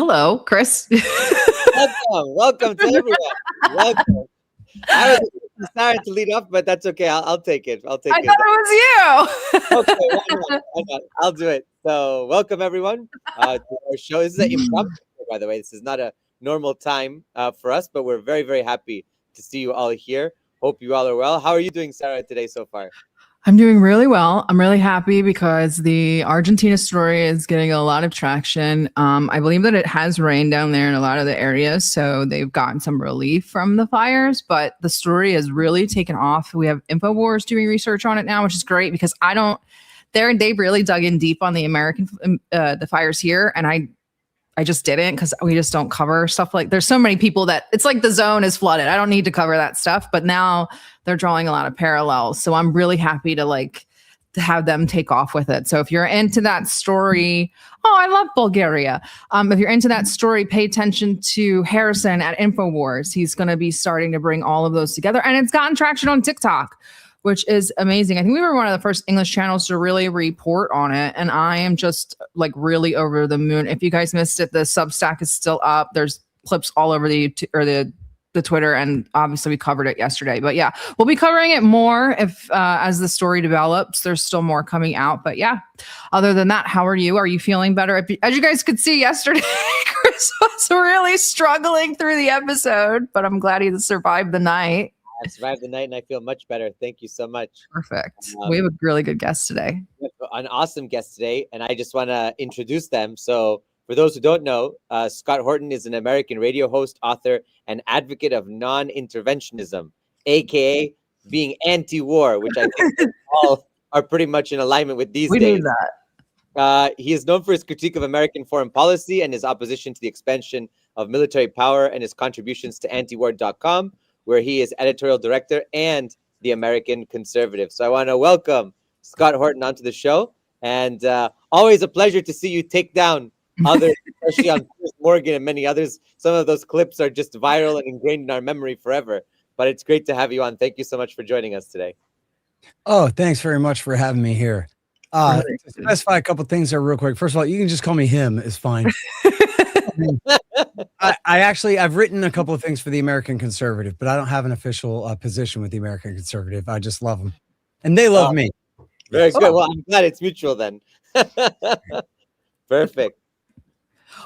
hello, Chris. Welcome to everyone. Welcome. I was sorry to lead off, but that's okay. I'll take it. I thought it was you. Okay, why not? I'll do it. So, welcome everyone to our show. This is an impromptu show, by the way. This is not a normal time for us, but we're very, very happy to see you all here. Hope you all are well. How are you doing, Sarah, today so far? I'm doing really well. I'm really happy because the Argentina story is getting a lot of traction. I believe that it has rained down there in a lot of the areas, so they've gotten some relief from the fires, but the story has really taken off. We have InfoWars doing research on it now, which is great because they've really dug in deep on the fires here, and I just didn't because we just don't cover stuff like there's so many people that it's like the zone is flooded. I don't need to cover that stuff, but now they're drawing a lot of parallels. So I'm really happy to have them take off with it. So if you're into that story, I love Bulgaria. If you're into that story, pay attention to Harrison at InfoWars. He's going to be starting to bring all of those together, and it's gotten traction on TikTok, which is amazing. I think we were one of the first English channels to really report on it. And I am just really over the moon. If you guys missed it, the Substack is still up. There's clips all over the Twitter. And obviously we covered it yesterday, but yeah, we'll be covering it more as the story develops. There's still more coming out, but yeah, other than that, how are you? Are you feeling better? As you guys could see yesterday, Chris was really struggling through the episode, but I'm glad he survived the night. I survived the night and I feel much better. Thank you so much. Perfect. We have a really good guest today. An awesome guest today, and I just want to introduce them. So for those who don't know, Scott Horton is an American radio host, author, and advocate of non-interventionism, aka being anti-war, which I think all are pretty much in alignment with these days. We need that. He is known for his critique of American foreign policy and his opposition to the expansion of military power and his contributions to antiwar.com, where he is editorial director and the American Conservative. So I want to welcome Scott Horton onto the show. And always a pleasure to see you take down others, especially on Piers Morgan and many others. Some of those clips are just viral and ingrained in our memory forever. But it's great to have you on. Thank you so much for joining us today. Oh, thanks very much for having me here. To specify a couple things there real quick. First of all, you can just call me him. It's fine. I've written a couple of things for the American Conservative, but I don't have an official position with the American Conservative. I just love them, and they love me. Very good. Well, I'm glad it's mutual then. Perfect.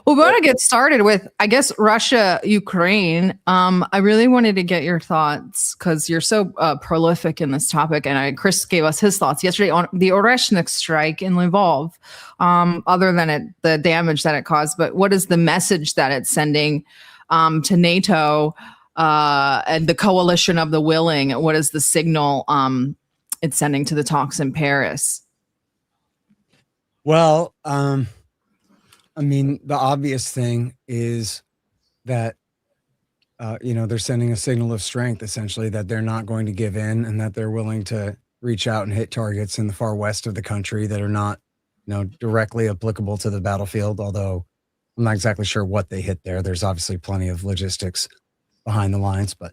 Well, we're going to get started with, I guess, Russia, Ukraine. I really wanted to get your thoughts because you're so prolific in this topic. And Chris gave us his thoughts yesterday on the Oreshnik strike in Lvov, other than the damage that it caused. But what is the message that it's sending to NATO and the coalition of the willing? What is the signal it's sending to the talks in Paris? Well, I mean, the obvious thing is that, they're sending a signal of strength, essentially, that they're not going to give in and that they're willing to reach out and hit targets in the far west of the country that are not, directly applicable to the battlefield, although I'm not exactly sure what they hit there. There's obviously plenty of logistics behind the lines, but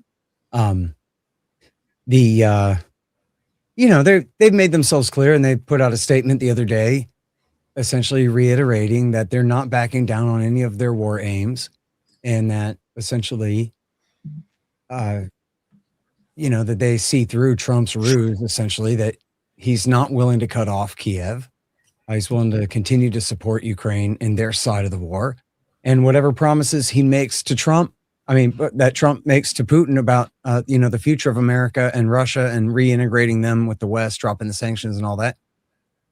they've made themselves clear, and they put out a statement the other day essentially reiterating that they're not backing down on any of their war aims, and that essentially, that they see through Trump's ruse, essentially, that he's not willing to cut off Kiev. He's willing to continue to support Ukraine in their side of the war. And whatever promises he makes to Trump, that Trump makes to Putin about, the future of America and Russia and reintegrating them with the West, dropping the sanctions and all that,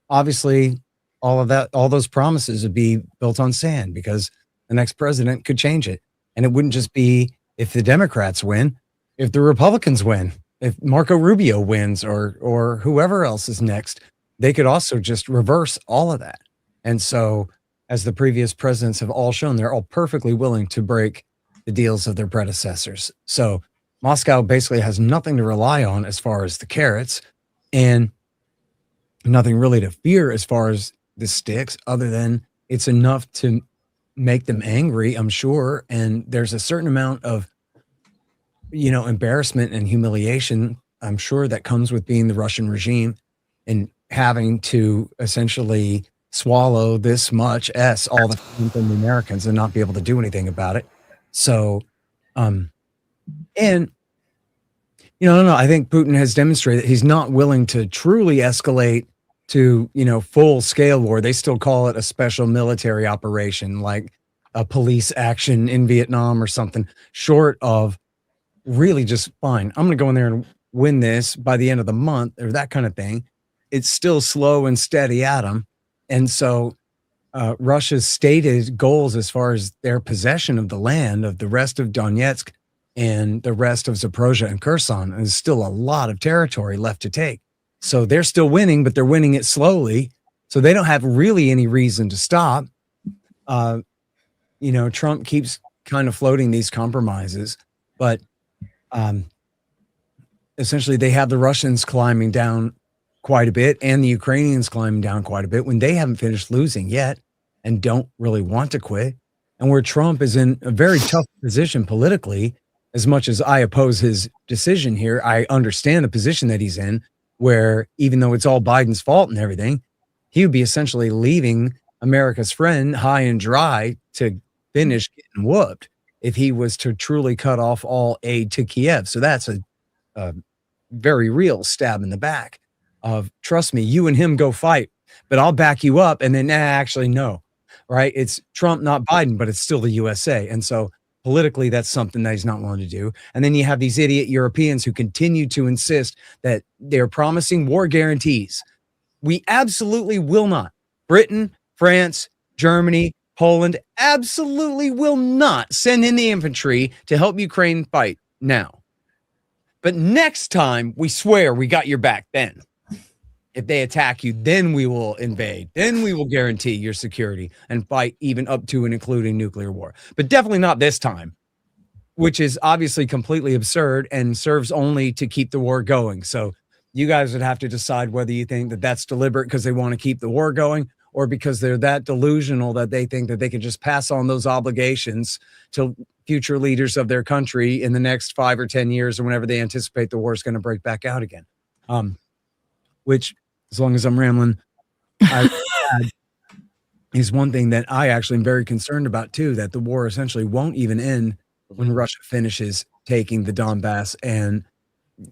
obviously, all those promises would be built on sand because the next president could change it. And it wouldn't just be if the Democrats win, if the Republicans win, if Marco Rubio wins or whoever else is next, they could also just reverse all of that. And so, as the previous presidents have all shown, they're all perfectly willing to break the deals of their predecessors. So Moscow basically has nothing to rely on as far as the carrots and nothing really to fear as far as the sticks, other than it's enough to make them angry, I'm sure. And there's a certain amount of, embarrassment and humiliation, I'm sure, that comes with being the Russian regime and having to essentially swallow this much all the time from the Americans and not be able to do anything about it. So, and no, I think Putin has demonstrated that he's not willing to truly escalate to, full scale war. They still call it a special military operation, like a police action in Vietnam or something, short of really just fine. I'm going to go in there and win this by the end of the month or that kind of thing. It's still slow and steady at them. And so Russia's stated goals as far as their possession of the land of the rest of Donetsk and the rest of Zaporozhye and Kherson is still a lot of territory left to take. So they're still winning, but they're winning it slowly. So they don't have really any reason to stop. Trump keeps kind of floating these compromises, but essentially they have the Russians climbing down quite a bit and the Ukrainians climbing down quite a bit when they haven't finished losing yet and don't really want to quit. And where Trump is in a very tough position politically, as much as I oppose his decision here, I understand the position that he's in, where even though it's all Biden's fault and everything, he would be essentially leaving America's friend high and dry to finish getting whooped if he was to truly cut off all aid to Kiev. So that's a very real stab in the back of, trust me, you and him go fight, but I'll back you up. And then actually, no, right? It's Trump, not Biden, but it's still the USA. And so politically, that's something that he's not willing to do. And then you have these idiot Europeans who continue to insist that they're promising war guarantees. We absolutely will not. Britain, France, Germany, Poland absolutely will not send in the infantry to help Ukraine fight now. But next time, we swear we got your back then. If they attack you, then we will invade. Then we will guarantee your security and fight even up to and including nuclear war. But definitely not this time, which is obviously completely absurd and serves only to keep the war going. So you guys would have to decide whether you think that that's deliberate because they want to keep the war going or because they're that delusional that they think that they can just pass on those obligations to future leaders of their country in the next 5 or 10 years or whenever they anticipate the war is going to break back out again. Which, as long as I'm rambling, is one thing that I actually am very concerned about too, that the war essentially won't even end when Russia finishes taking the Donbass and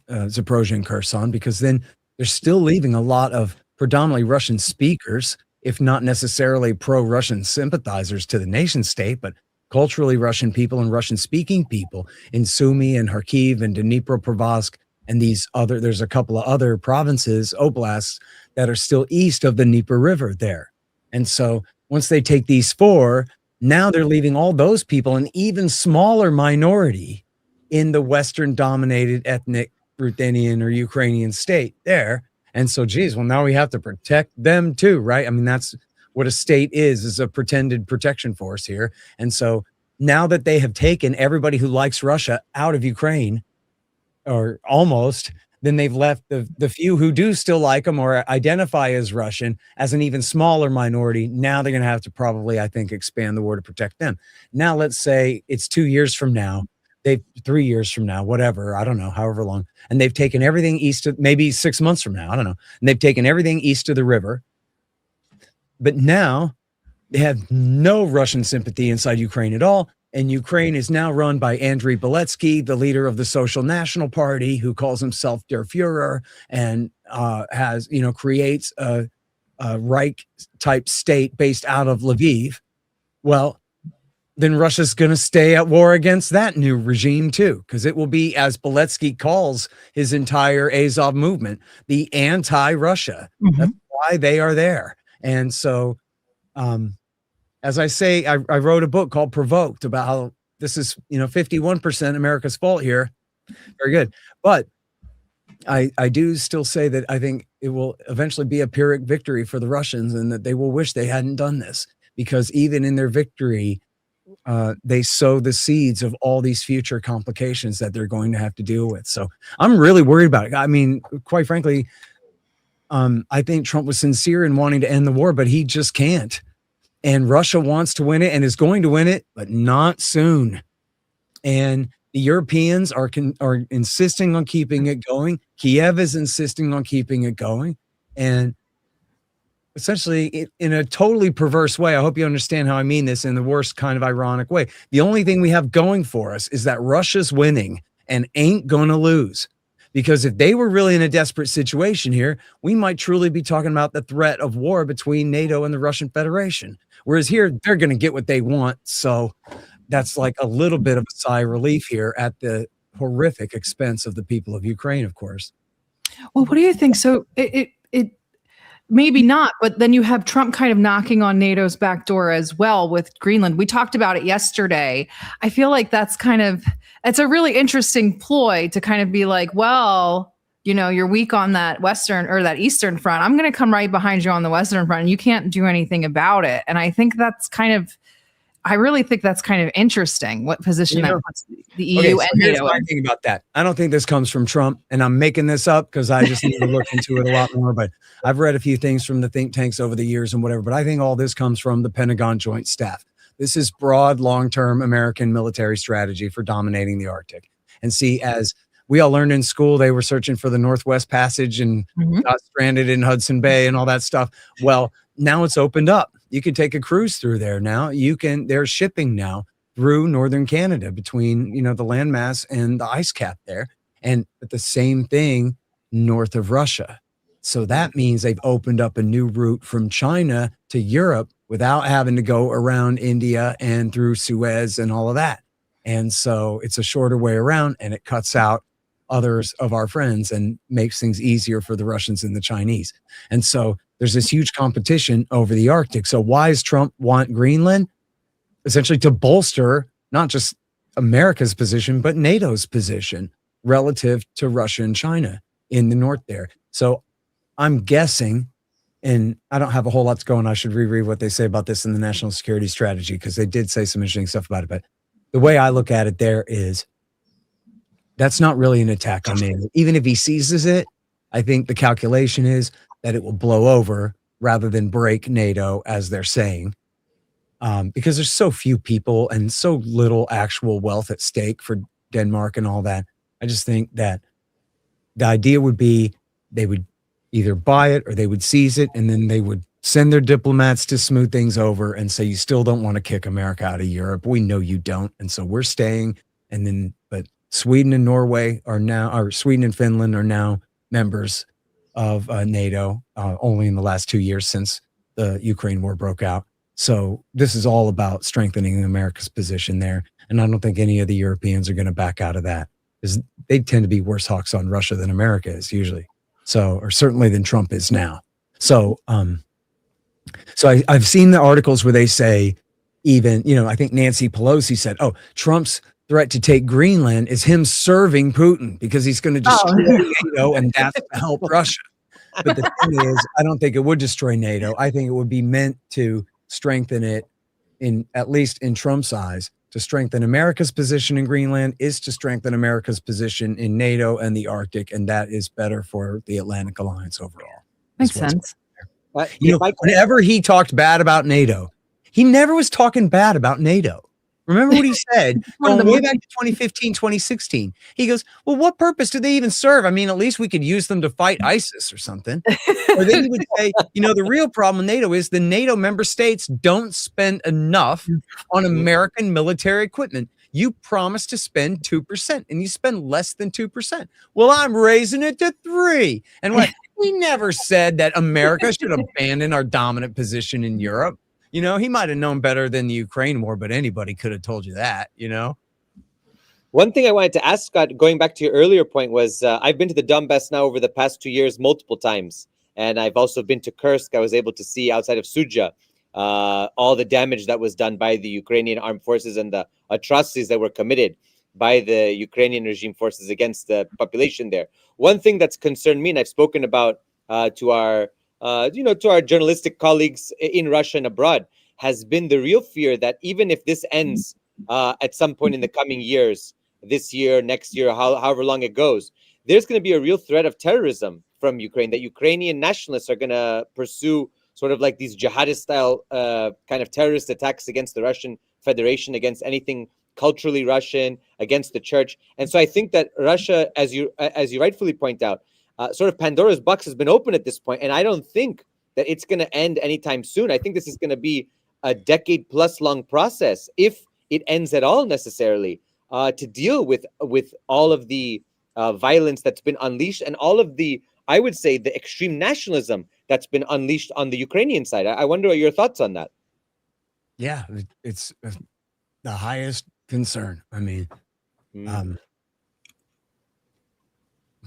Zaporozhye and Kherson, because then they're still leaving a lot of predominantly Russian speakers, if not necessarily pro-Russian sympathizers to the nation state, but culturally Russian people and Russian-speaking people in Sumy and Kharkiv and Dnipropetrovsk and there's a couple of other provinces, oblasts, that are still east of the Dnieper River there. And so once they take these 4, now they're leaving all those people, an even smaller minority in the Western-dominated ethnic Ruthenian or Ukrainian state there. And so, geez, well, now we have to protect them too, right? I mean, that's what a state is a pretended protection force here. And so now that they have taken everybody who likes Russia out of Ukraine, or almost, then they've left the few who do still like them or identify as Russian as an even smaller minority. Now they're going to have to probably, I think, expand the war to protect them. Now, let's say it's 2 years from now, 3 years from now, whatever, I don't know, however long, and they've taken everything east of, maybe 6 months from now, I don't know, and they've taken everything east of the river. But now they have no Russian sympathy inside Ukraine at all. And Ukraine is now run by Andriy Beletsky, the leader of the Social National Party, who calls himself Der Führer and creates a Reich-type state based out of Lviv. Well, then Russia's going to stay at war against that new regime too, because it will be, as Beletsky calls his entire Azov movement, the anti-Russia. Mm-hmm. That's why they are there. And so, as I say, I wrote a book called Provoked about how this is, 51% America's fault here. Very good. But I do still say that I think it will eventually be a Pyrrhic victory for the Russians and that they will wish they hadn't done this, because even in their victory, they sow the seeds of all these future complications that they're going to have to deal with. So I'm really worried about it. I mean, quite frankly, I think Trump was sincere in wanting to end the war, but he just can't. And Russia wants to win it and is going to win it, but not soon. And the Europeans are insisting on keeping it going. Kiev is insisting on keeping it going. And essentially in a totally perverse way. I hope you understand how I mean this in the worst kind of ironic way. The only thing we have going for us is that Russia's winning and ain't going to lose. Because if they were really in a desperate situation here, we might truly be talking about the threat of war between NATO and the Russian Federation. Whereas here, they're going to get what they want. So that's like a little bit of a sigh of relief here at the horrific expense of the people of Ukraine, of course. Well, what do you think? So it maybe not, but then you have Trump kind of knocking on NATO's back door as well with Greenland. We talked about it yesterday. I feel like it's a really interesting ploy to kind of be like, well, you're weak on that Western or that Eastern front. I'm going to come right behind you on the Western front and you can't do anything about it. And I really think that's kind of interesting what position that puts the EU and NATO. Here's my thing about that. I don't think this comes from Trump, and I'm making this up because I just need to look into it a lot more. But I've read a few things from the think tanks over the years and whatever. But I think all this comes from the Pentagon Joint Staff. This is broad, long-term American military strategy for dominating the Arctic. And see, as we all learned in school, they were searching for the Northwest Passage and got stranded in Hudson Bay and all that stuff. Well, now it's opened up. You can take a cruise through there now. There's shipping now through northern Canada between, the landmass and the ice cap there. And but the same thing north of Russia. So that means they've opened up a new route from China to Europe without having to go around India and through Suez and all of that. And so it's a shorter way around, and it cuts out others of our friends and makes things easier for the Russians and the Chinese. And so there's this huge competition over the Arctic. So why does Trump want Greenland? Essentially to bolster not just America's position, but NATO's position relative to Russia and China in the north there. So I'm guessing, and I don't have a whole lot to go, and I should reread what they say about this in the national security strategy, because they did say some interesting stuff about it. But the way I look at it there is that's not really an attack on NATO. Even if he seizes it, I think the calculation is that it will blow over rather than break NATO, as they're saying, because there's so few people and so little actual wealth at stake for Denmark and all that. I just think that the idea would be they would either buy it or they would seize it, and then they would send their diplomats to smooth things over and say, you still don't want to kick America out of Europe. We know you don't. And so we're staying. And then, but Sweden and Norway are now, or Sweden and Finland are now members of NATO, only in the last 2 years since the Ukraine war broke out. So this is all about strengthening America's position there. And I don't think any of the Europeans are going to back out of that, because they tend to be worse hawks on Russia than America is usually. So, or certainly than Trump is now. So, I've seen the articles where they say, even, I think Nancy Pelosi said, oh, Trump's threat to take Greenland is him serving Putin because he's going to destroy NATO, and that's to help Russia. But the thing is, I don't think it would destroy NATO. I think it would be meant to strengthen it, in at least in Trump's eyes. To strengthen America's position in Greenland is to strengthen America's position in NATO and the Arctic, and that is better for the Atlantic Alliance overall. Makes sense. Whenever he talked bad about NATO, he never was talking bad about NATO. Remember what he said going way back to 2015, 2016. He goes, well, what purpose do they even serve? I mean, at least we could use them to fight ISIS or something. Or then he would say, the real problem with NATO is the NATO member states don't spend enough on American military equipment. You promised to spend 2% and you spend less than 2%. Well, I'm raising it to 3%. And he never said that America should abandon our dominant position in Europe. He might have known better than the Ukraine war, but anybody could have told you that, One thing I wanted to ask, Scott, going back to your earlier point, was I've been to the Donbass now over the past 2 years multiple times. And I've also been to Kursk. I was able to see outside of Sudzha all the damage that was done by the Ukrainian armed forces and the atrocities that were committed by the Ukrainian regime forces against the population there. One thing that's concerned me, and I've spoken about to our journalistic colleagues in Russia and abroad, has been the real fear that even if this ends at some point in the coming years, this year, next year, however long it goes, there's going to be a real threat of terrorism from Ukraine, that Ukrainian nationalists are going to pursue sort of like these jihadist style kind of terrorist attacks against the Russian Federation, against anything culturally Russian, against the church. And so I think that Russia, as you rightfully point out, sort of Pandora's box has been open at this point. And I don't think that it's going to end anytime soon. I think this is going to be a decade plus long process, if it ends at all necessarily, to deal with all of the violence that's been unleashed, and all of the, I would say, the extreme nationalism that's been unleashed on the Ukrainian side. I wonder what your thoughts on that. Yeah, it's the highest concern. I mean, I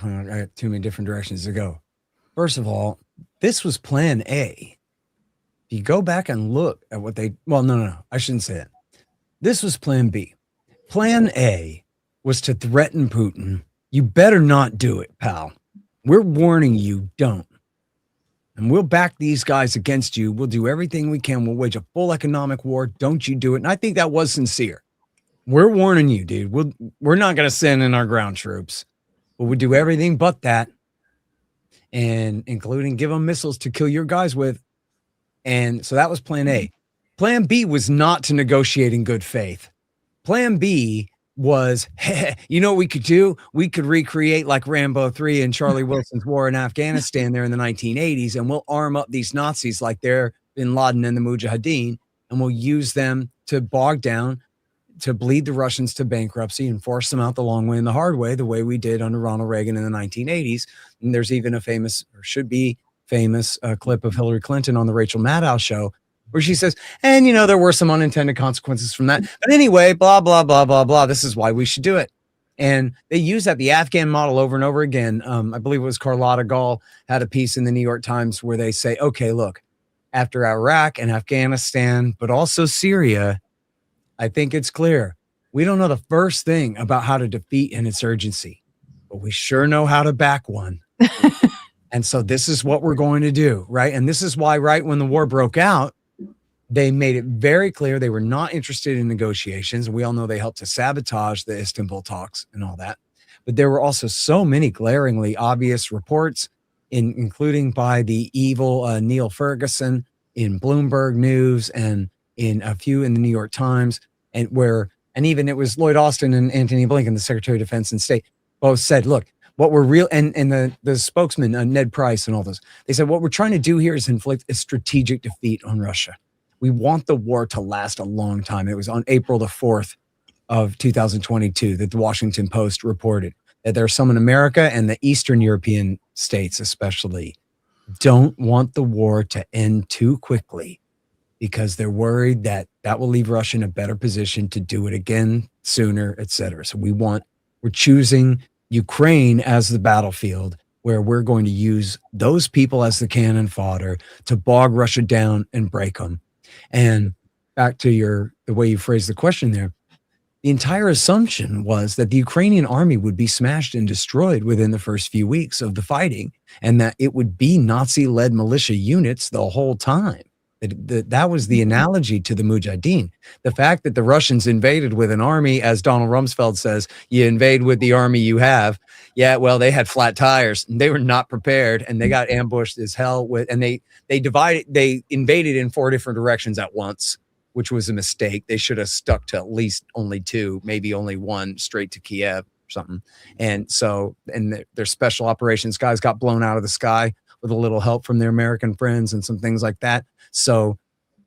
got too many different directions to go. First of all, this was plan A. If you go back and look at what they, well, no, I shouldn't say that. This was plan B. Plan A was to threaten Putin. You better not do it, pal. We're warning you, don't. And we'll back these guys against you. We'll do everything we can. We'll wage a full economic war. Don't you do it. And I think that was sincere. We're warning you, dude. We're not going to send in our ground troops. But we'll do everything but that. And including give them missiles to kill your guys with. And so that was plan A. Plan B was not to negotiate in good faith. Plan B was, you know what we could do? We could recreate like Rambo 3 and Charlie Wilson's war in Afghanistan there in the 1980s, and we'll arm up these Nazis like they're Bin Laden and the Mujahideen, and we'll use them to bog down, to bleed the Russians to bankruptcy and force them out the long way and the hard way, the way we did under Ronald Reagan in the 1980s. And there's even a famous, or should be famous, clip of Hillary Clinton on the Rachel Maddow show, where she says, and, you know, there were some unintended consequences from that. But anyway, blah, blah, blah, blah, blah. This is why we should do it. And they use that, the Afghan model, over and over again. I believe it was Carlotta Gall had a piece in the New York Times where they say, okay, look, after Iraq and Afghanistan, but also Syria, I think it's clear. We don't know the first thing about how to defeat an insurgency, but we sure know how to back one. And so this is what we're going to do, right? And this is why right when the war broke out, they made it very clear they were not interested in negotiations. We all know they helped to sabotage the Istanbul talks and all that. But there were also so many glaringly obvious reports, including by the evil Neil Ferguson in Bloomberg News and in a few in the New York Times, and even it was Lloyd Austin and Antony Blinken, the Secretary of Defense and State, both said, look, what we're real, and the spokesman, Ned Price and all those, they said, what we're trying to do here is inflict a strategic defeat on Russia. We want the war to last a long time. It was on April the 4th of 2022 that the Washington Post reported that there are some in America and the Eastern European states especially don't want the war to end too quickly because they're worried that that will leave Russia in a better position to do it again sooner, et cetera. So we're choosing Ukraine as the battlefield where we're going to use those people as the cannon fodder to bog Russia down and break them. And back to the way you phrased the question there, the entire assumption was that the Ukrainian army would be smashed and destroyed within the first few weeks of the fighting, and that it would be Nazi-led militia units the whole time. That was the analogy to the Mujahideen. The fact that the Russians invaded with an army, as Donald Rumsfeld says, you invade with the army you have. Yeah, well, they had flat tires and they were not prepared, and they got ambushed as hell and they invaded in 4 different directions at once, which was a mistake. They should have stuck to at least only 2, maybe only 1 straight to Kiev or something. And so, and their special operations guys got blown out of the sky with a little help from their American friends and some things like that. So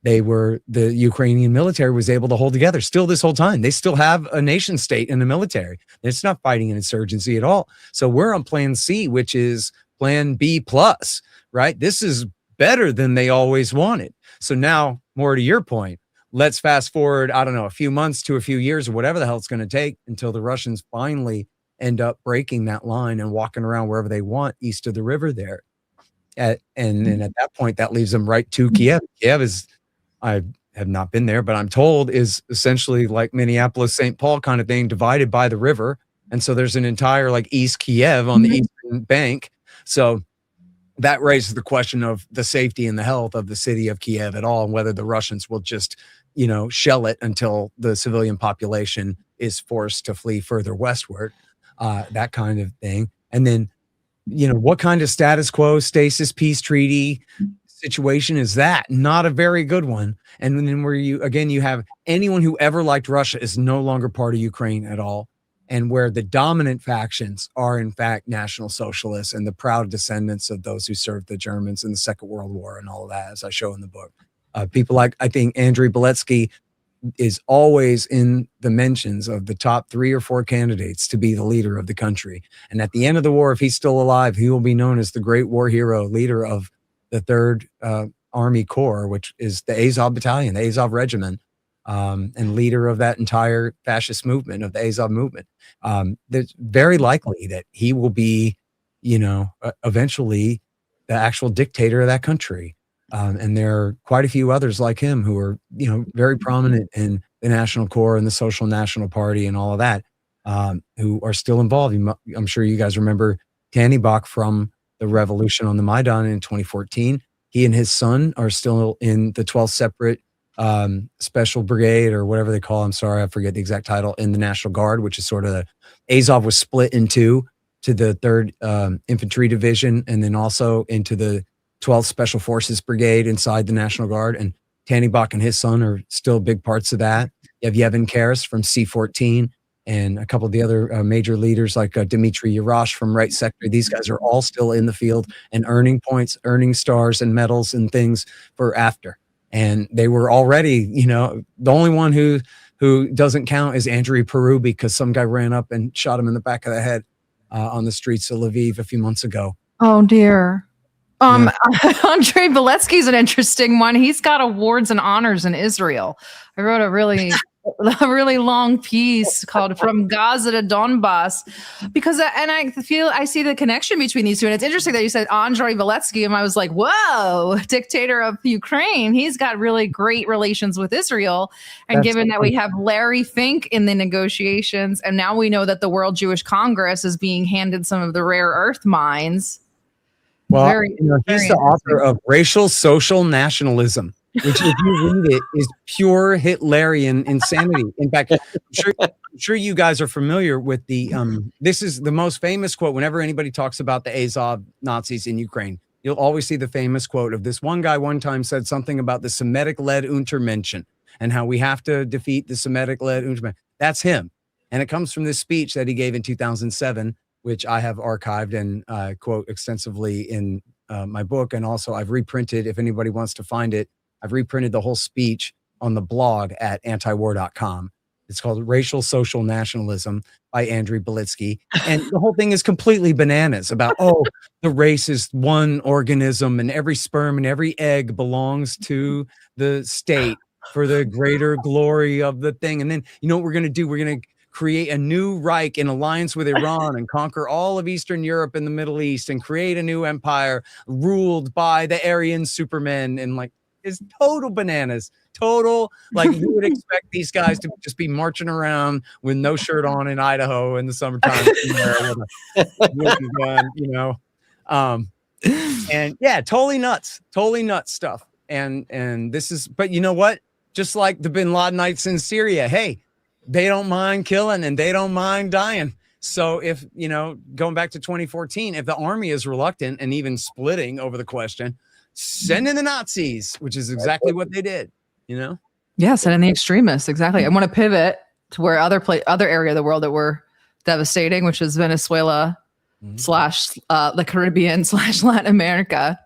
the Ukrainian military was able to hold together still this whole time. They still have a nation state in the military. It's not fighting an insurgency at all. So we're on plan C, which is plan B plus, right? This is better than they always wanted. So now, more to your point, let's fast forward, I don't know, a few months to a few years or whatever the hell it's going to take until the Russians finally end up breaking that line and walking around wherever they want east of the river there. And then at that point, that leaves them right to Kiev. Kiev is, I have not been there, but I'm told is essentially like Minneapolis, St. Paul kind of thing, divided by the river. And so there's an entire like East Kiev on the eastern bank. So that raises the question of the safety and the health of the city of Kiev at all, and whether the Russians will just, shell it until the civilian population is forced to flee further westward, that kind of thing. And then, what kind of status quo, stasis, peace treaty situation is that? Not a very good one. And then you have anyone who ever liked Russia is no longer part of Ukraine at all. and where the dominant factions are in fact National Socialists and the proud descendants of those who served the Germans in the Second World War and all of that, as I show in the book. People like, I think Andrei Beletsky is always in the mentions of the top 3 or 4 candidates to be the leader of the country. And at the end of the war, if he's still alive, he will be known as the great war hero, leader of the 3rd Army Corps, which is the Azov Battalion, the Azov Regiment, and leader of that entire fascist movement, of the Azov movement. It's very likely that he will be, eventually the actual dictator of that country. And there are quite a few others like him who are, very prominent in the National Corps and the Social National Party and all of that, who are still involved. I'm sure you guys remember Tannibok from the revolution on the Maidan in 2014. He and his son are still in the 12th separate special brigade, or whatever they call it. I'm sorry, I forget the exact title, in the National Guard, which is sort of Azov was split in 2 to the 3rd Infantry Division, and then also into the 12th Special Forces Brigade inside the National Guard. And Tannibok and his son are still big parts of that. You have Yevhen Karas from C-14 and a couple of the other major leaders like Dmitry Yarosh from Right Sector. These guys are all still in the field and earning points, earning stars and medals and things for after. And they were already, the only one who doesn't count is Andrei Peru, because some guy ran up and shot him in the back of the head on the streets of Lviv a few months ago. Oh, dear. Yeah. Andrei Beletsky's an interesting one. He's got awards and honors in Israel. I wrote a really long piece called "From Gaza to Donbass," because I see the connection between these two. And it's interesting that you said Andrei Beletsky, and I was like, whoa, dictator of Ukraine. He's got really great relations with Israel. And given that we have Larry Fink in the negotiations, and now we know that the World Jewish Congress is being handed some of the rare earth mines. Well, he's the author of Racial Social Nationalism, which, if you read it, is pure Hitlerian insanity. In fact, I'm sure you guys are familiar with this is the most famous quote. Whenever anybody talks about the Azov Nazis in Ukraine, you'll always see the famous quote of this one guy one time said something about the Semitic-led Untermenschen and how we have to defeat the Semitic-led Untermenschen. That's him. And it comes from this speech that he gave in 2007, which I have archived and quote extensively in my book. And also I've reprinted, if anybody wants to find it, I've reprinted the whole speech on the blog at antiwar.com. It's called Racial Social Nationalism by Andrei Beletsky. And the whole thing is completely bananas about, the race is one organism and every sperm and every egg belongs to the state for the greater glory of the thing. And then, what we're going to do? We're going to create a new Reich in alliance with Iran and conquer all of Eastern Europe and the Middle East and create a new empire ruled by the Aryan supermen. And it's total bananas. Total, you would expect these guys to just be marching around with no shirt on in Idaho in the summertime. And yeah, totally nuts stuff. And this is, but you know what? Just like the Bin Ladenites in Syria, hey, they don't mind killing and they don't mind dying. So if, going back to 2014, if the army is reluctant and even splitting over the question, send in the Nazis, which is exactly what they did, Yeah, send in the extremists. Exactly. I want to pivot to where other area of the world that were devastating, which is Venezuela / the Caribbean / Latin America.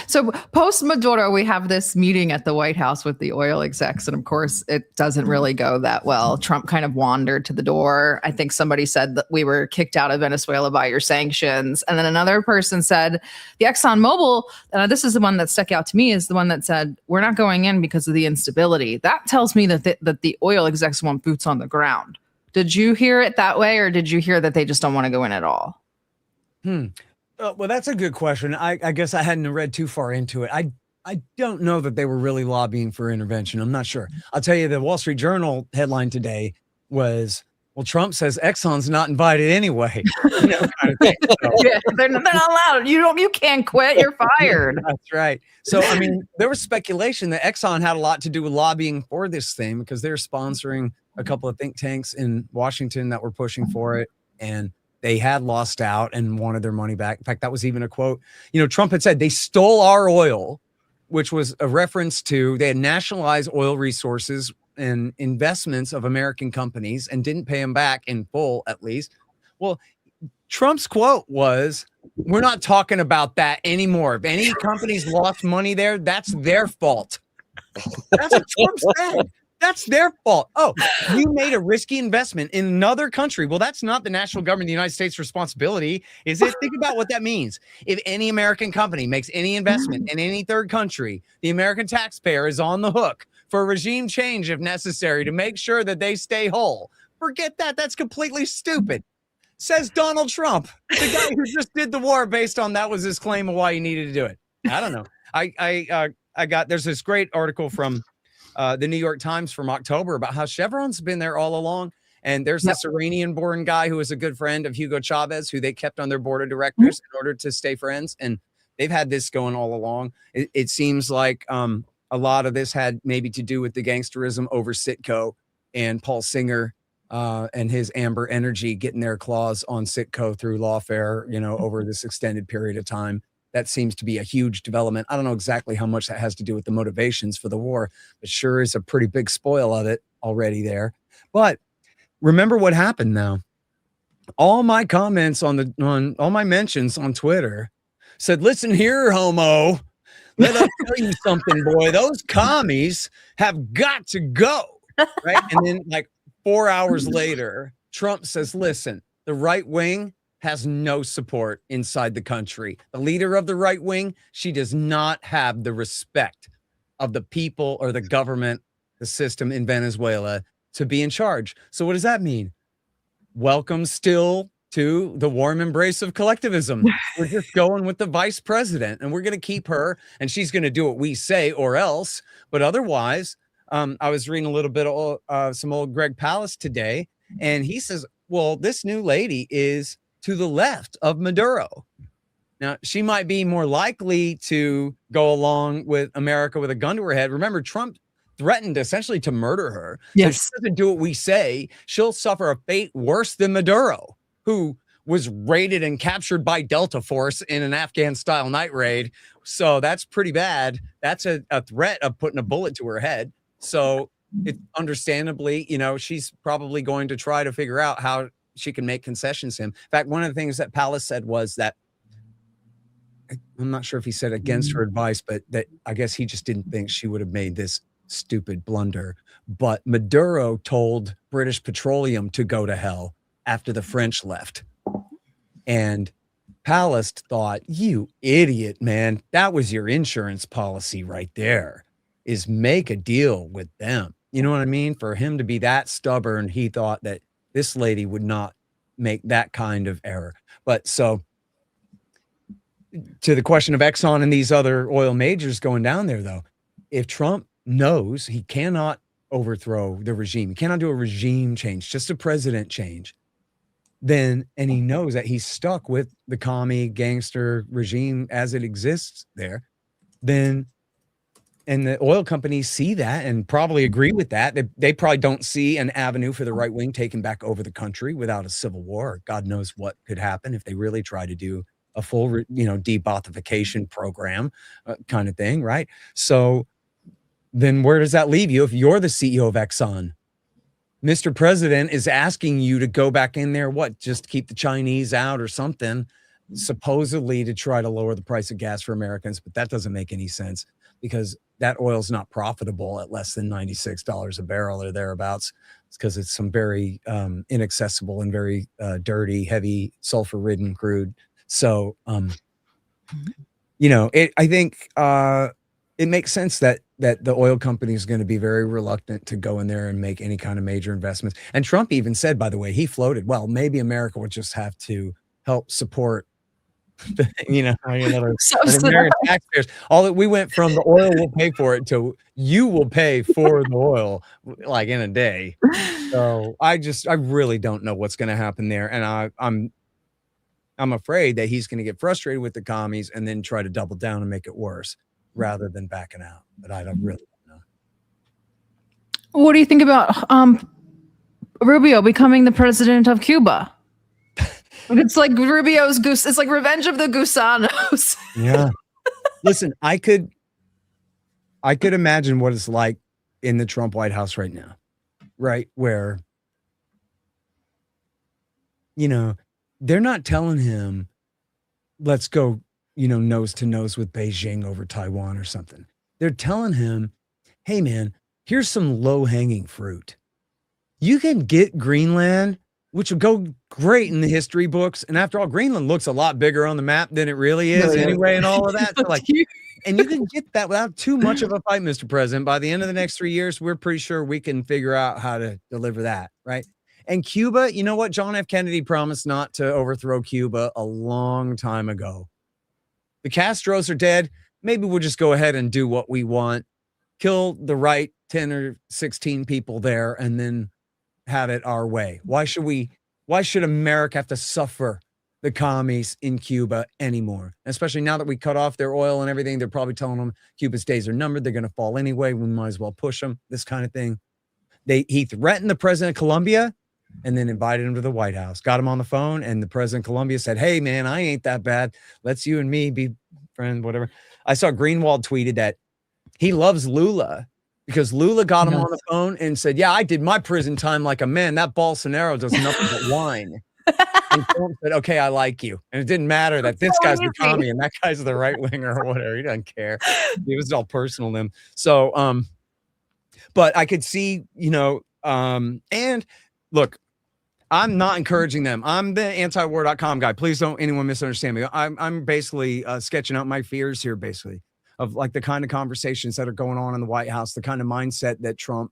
So post Maduro, we have this meeting at the White House with the oil execs. And of course, it doesn't really go that well. Trump kind of wandered to the door. I think somebody said that we were kicked out of Venezuela by your sanctions. And then another person said, the ExxonMobil, this is the one that stuck out to me, is the one that said, we're not going in because of the instability. That tells me that the oil execs want boots on the ground. Did you hear it that way? Or did you hear that they just don't want to go in at all? Well, that's a good question. I guess I hadn't read too far into it. I don't know that they were really lobbying for intervention. I'm not sure. I'll tell you, the Wall Street Journal headline today was, well, Trump says Exxon's not invited anyway. Kind of thing. So, yeah, they're not allowed. You can't quit. You're fired. That's right. So, there was speculation that Exxon had a lot to do with lobbying for this thing because they're sponsoring a couple of think tanks in Washington that were pushing for it. And they had lost out and wanted their money back. In fact, that was even a quote. Trump had said they stole our oil, which was a reference to they had nationalized oil resources and investments of American companies and didn't pay them back in full, at least. Well, Trump's quote was, "We're not talking about that anymore. If any companies lost money there, that's their fault." That's what Trump said. That's their fault. Oh, you made a risky investment in another country. Well, that's not the national government of the United States' responsibility, is it? Think about what that means. If any American company makes any investment in any third country, the American taxpayer is on the hook for regime change if necessary to make sure that they stay whole. Forget that. That's completely stupid. Says Donald Trump, the guy who just did the war based on that was his claim of why he needed to do it. I don't know. There's this great article from the New York Times from October about how Chevron's been there all along. And there's this Iranian-born guy who is a good friend of Hugo Chavez, who they kept on their board of directors in order to stay friends. And they've had this going all along. It seems like a lot of this had maybe to do with the gangsterism over Citgo and Paul Singer and his Amber Energy getting their claws on Citgo through lawfare, over this extended period of time. That seems to be a huge development. I don't know exactly how much that has to do with the motivations for the war, but sure is a pretty big spoil of it already there. But remember what happened now. All my comments on all my mentions on Twitter said, "Listen here, homo. Let us tell you something, boy. Those commies have got to go." Right? And then like 4 hours later, Trump says, "Listen, the right wing has no support inside the country. The leader of the right wing, she does not have the respect of the people or the government, the system in Venezuela to be in charge." So what does that mean? Welcome still to the warm embrace of collectivism. We're just going with the vice president and we're going to keep her and she's going to do what we say or else. But otherwise, I was reading a little bit of some old Greg Palast today, and he says, well, this new lady is to the left of Maduro. Now, she might be more likely to go along with America with a gun to her head. Remember, Trump threatened essentially to murder her. Yes. So if she doesn't do what we say, she'll suffer a fate worse than Maduro, who was raided and captured by Delta Force in an Afghan-style night raid. So that's pretty bad. That's a threat of putting a bullet to her head. So it understandably, she's probably going to try to figure out how she can make concessions to him. In fact, one of the things that Palast said was that, I'm not sure if he said against her advice, but that I guess he just didn't think she would have made this stupid blunder. But Maduro told British Petroleum to go to hell after the French left. And Palast thought, you idiot, man, that was your insurance policy right there, is make a deal with them. You know what I mean? For him to be that stubborn, he thought that this lady would not make that kind of error. But so to the question of Exxon and these other oil majors going down there, though, if Trump knows he cannot overthrow the regime, he cannot do a regime change, just a president change, then, and he knows that he's stuck with the commie gangster regime as it exists there, then, and the oil companies see that and probably agree with that. They probably don't see an avenue for the right wing taking back over the country without a civil war. Or God knows what could happen if they really try to do a full, de-Bothification program kind of thing, right? So then where does that leave you if you're the CEO of Exxon? Mr. President is asking you to go back in there, just keep the Chinese out or something, supposedly to try to lower the price of gas for Americans. But that doesn't make any sense because that oil's not profitable at less than $96 a barrel or thereabouts. It's because it's some very inaccessible and very dirty, heavy, sulfur-ridden crude. So, I think it makes sense that the oil company is going to be very reluctant to go in there and make any kind of major investments. And Trump even said, by the way, he floated, well, maybe America would just have to help support American taxpayers. All that we went from the oil will pay for it to you will pay for the oil like in a day. So I really don't know what's going to happen there. And I'm afraid that he's going to get frustrated with the commies and then try to double down and make it worse rather than backing out. But I don't really know. What do you think about Rubio becoming the president of Cuba? It's like Rubio's goose. It's like Revenge of the Gusanos. Yeah. Listen, I could imagine what it's like in the Trump White House right now, right? Where, you know, they're not telling him, let's go, you know, nose to nose with Beijing over Taiwan or something. They're telling him, hey, man, here's some low hanging fruit. You can get Greenland, which will go great in the history books. And after all, Greenland looks a lot bigger on the map than it really is anyway, and all of that. So like, and you can get that without too much of a fight, Mr. President. By the end of the next 3 years, we're pretty sure we can figure out how to deliver that, right? And Cuba, you know what? John F. Kennedy promised not to overthrow Cuba a long time ago. The Castros are dead. Maybe we'll just go ahead and do what we want, kill the right 10 or 16 people there, and then have it our way. Why should America have to suffer the commies in Cuba anymore? Especially now that we cut off their oil and everything, they're probably telling them Cuba's days are numbered. They're going to fall anyway. We might as well push them, this kind of thing. He threatened the president of Colombia and then invited him to the White House, got him on the phone, and the president of Colombia said, hey, man, I ain't that bad. Let's you and me be friends, whatever. I saw Greenwald tweeted that he loves Lula because Lula got him on the phone and said, yeah, I did my prison time like a man. That Bolsonaro does nothing but whine. And Trump said, okay, I like you. And it didn't matter that this guy's the commie and that guy's the right winger or whatever. He doesn't care. It was all personal to him. So, but I could see, you know, and look, I'm not encouraging them. I'm the antiwar.com guy. Please don't anyone misunderstand me. I'm basically sketching out my fears here, basically, of like the kind of conversations that are going on in the White House, the kind of mindset that Trump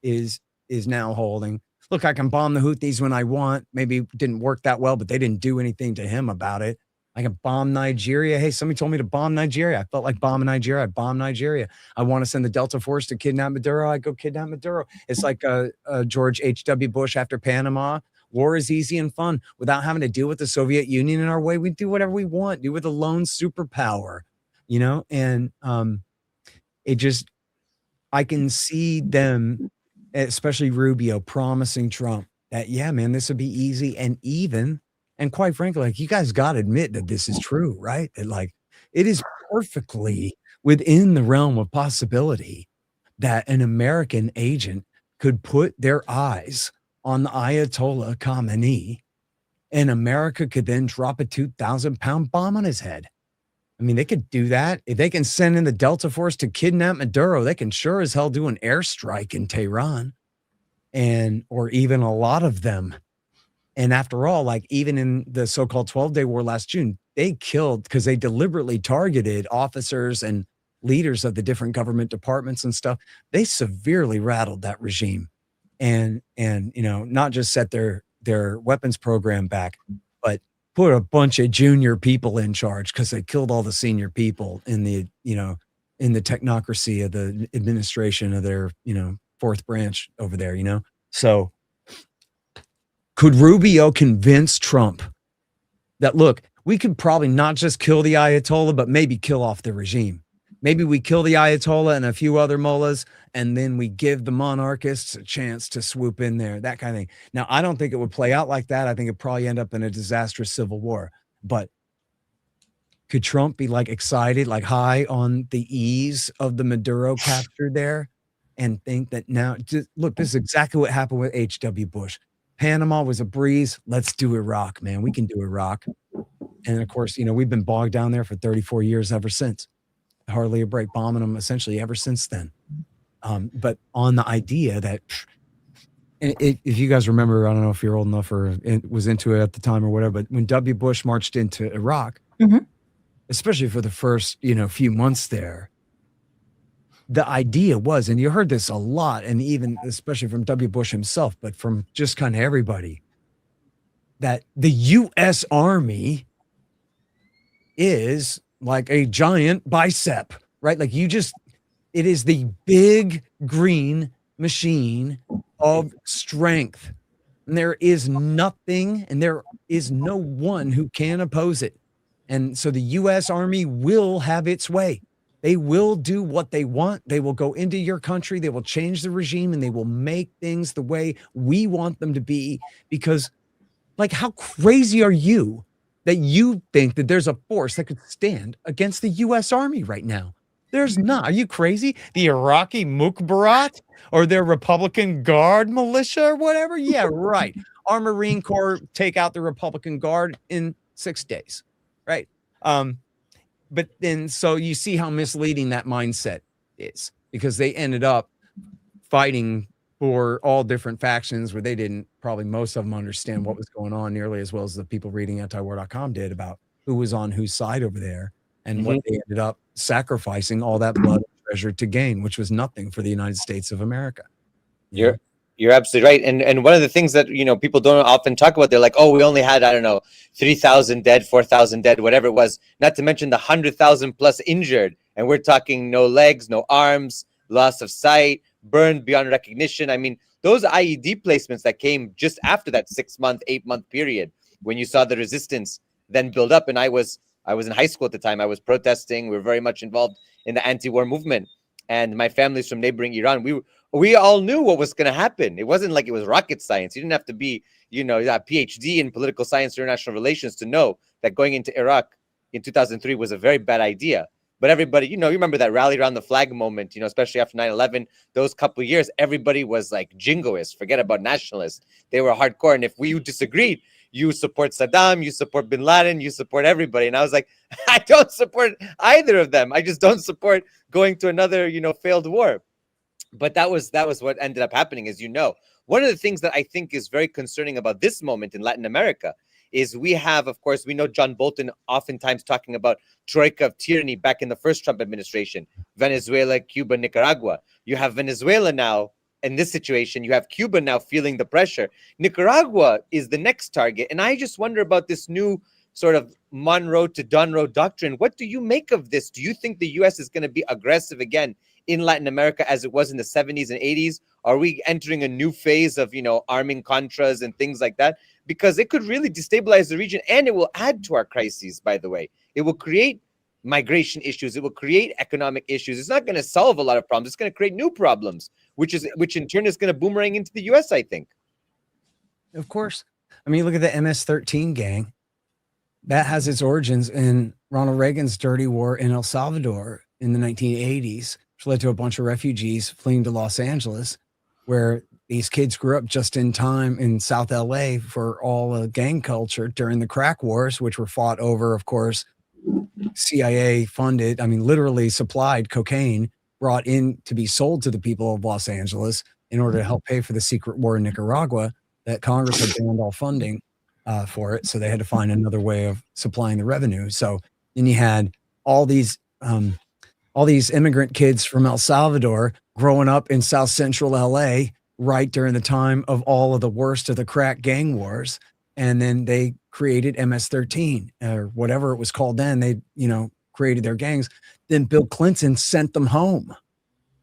is now holding. Look, I can bomb the Houthis when I want. Maybe it didn't work that well, but they didn't do anything to him about it. I can bomb Nigeria. Hey, somebody told me to bomb Nigeria. I felt like bombing Nigeria. I bombed Nigeria. I want to send the Delta Force to kidnap Maduro. I go kidnap Maduro. It's like George H.W. Bush after Panama. War is easy and fun without having to deal with the Soviet Union in our way. We do whatever we want. Do with a lone superpower, you know? And it just, I can see them, especially Rubio, promising Trump that, yeah, man, this would be easy and even. And quite frankly, like, you guys got to admit that this is true, right? That, like, it is perfectly within the realm of possibility that an American agent could put their eyes on the Ayatollah Khamenei and America could then drop a 2,000-pound bomb on his head. I mean, they could do that. If they can send in the Delta Force to kidnap Maduro, they can sure as hell do an airstrike in Tehran, or even a lot of them. And after all, like, even in the so-called 12-day war last June, they killed because they deliberately targeted officers and leaders of the different government departments and stuff. They severely rattled that regime and you know, not just set their weapons program back, but put a bunch of junior people in charge because they killed all the senior people in the, you know, in the technocracy of the administration of their, you know, fourth branch over there, you know? So could Rubio convince Trump that, look, we could probably not just kill the Ayatollah, but maybe kill off the regime? Maybe we kill the Ayatollah and a few other mullahs, and then we give the monarchists a chance to swoop in there, that kind of thing. Now, I don't think it would play out like that. I think it'd probably end up in a disastrous civil war. But could Trump be like excited, like high on the ease of the Maduro capture there, and think that now, just, look, this is exactly what happened with H.W. Bush. Panama was a breeze. Let's do Iraq, man. We can do Iraq. And of course, you know, we've been bogged down there for 34 years ever since. Hardly a break, bombing them essentially ever since then. But on the idea that, if you guys remember, I don't know if you're old enough or was into it at the time or whatever, but when W. Bush marched into Iraq, especially for the first, you know, few months there, the idea was, and you heard this a lot, and even especially from W. Bush himself, but from just kind of everybody, that the U.S. Army is like a giant bicep, right? Like, you just, it is the big green machine of strength. And there is nothing, and there is no one who can oppose it. And so the U.S. Army will have its way. They will do what they want. They will go into your country. They will change the regime, and they will make things the way we want them to be. Because, like, how crazy are you that you think that there's a force that could stand against the U.S. Army right now? There's not. Are you crazy? The Iraqi Mukbarat or their Republican Guard militia or whatever? Yeah, right. Our Marine Corps take out the Republican Guard in 6 days, right? But then, so you see how misleading that mindset is, because they ended up fighting for all different factions where they didn't, probably most of them, understand what was going on nearly as well as the people reading antiwar.com did about who was on whose side over there and what they ended up sacrificing all that blood and treasure to gain, which was nothing for the United States of America. You're absolutely right. And one of the things that, you know, people don't often talk about, they're like, oh, we only had, I don't know, 3,000 dead, 4,000 dead, whatever it was, not to mention the 100,000 plus injured. And we're talking no legs, no arms, loss of sight, burned beyond recognition. I mean, those IED placements that came just after that 6-month, 8-month period, when you saw the resistance then build up. And I was in high school at the time. I was protesting. We were very much involved in the anti-war movement. And my family's from neighboring Iran. We all knew what was going to happen. It wasn't like it was rocket science. You didn't have to be, you know, a PhD in political science or international relations to know that going into Iraq in 2003 was a very bad idea. But everybody, you know, you remember that rally around the flag moment, you know, especially after 9/11, those couple of years, everybody was like jingoists, forget about nationalists. They were hardcore. And if we disagreed, you support Saddam, you support bin Laden, you support everybody. And I was like, I don't support either of them. I just don't support going to another, you know, failed war. But that was what ended up happening, as you know. One of the things that I think is very concerning about this moment in Latin America is we have, of course, we know John Bolton oftentimes talking about troika of tyranny back in the first Trump administration, Venezuela, Cuba, Nicaragua. You have Venezuela now in this situation. You have Cuba now feeling the pressure. Nicaragua is the next target. And I just wonder about this new sort of Monroe to Donroe doctrine. What do you make of this? Do you think the U.S. is going to be aggressive again in Latin America as it was in the 70s and 80s? Are we entering a new phase of, you know, arming Contras and things like that? Because it could really destabilize the region, and it will add to our crises, by the way. It will create migration issues. It will create economic issues. It's not going to solve a lot of problems. It's going to create new problems, which in turn is going to boomerang into the U.S., I think. Of course. I mean, look at the MS-13 gang. That has its origins in Ronald Reagan's dirty war in El Salvador in the 1980s, which led to a bunch of refugees fleeing to Los Angeles, where these kids grew up just in time in South LA for all the gang culture during the crack wars, which were fought over, of course, CIA funded, I mean, literally supplied cocaine brought in to be sold to the people of Los Angeles in order to help pay for the secret war in Nicaragua that Congress had banned all funding for it. So they had to find another way of supplying the revenue. So then you had all these immigrant kids from El Salvador growing up in South Central LA right during the time of all of the worst of the crack gang wars. And then they created MS-13 or whatever it was called then. They, you know, created their gangs. Then Bill Clinton sent them home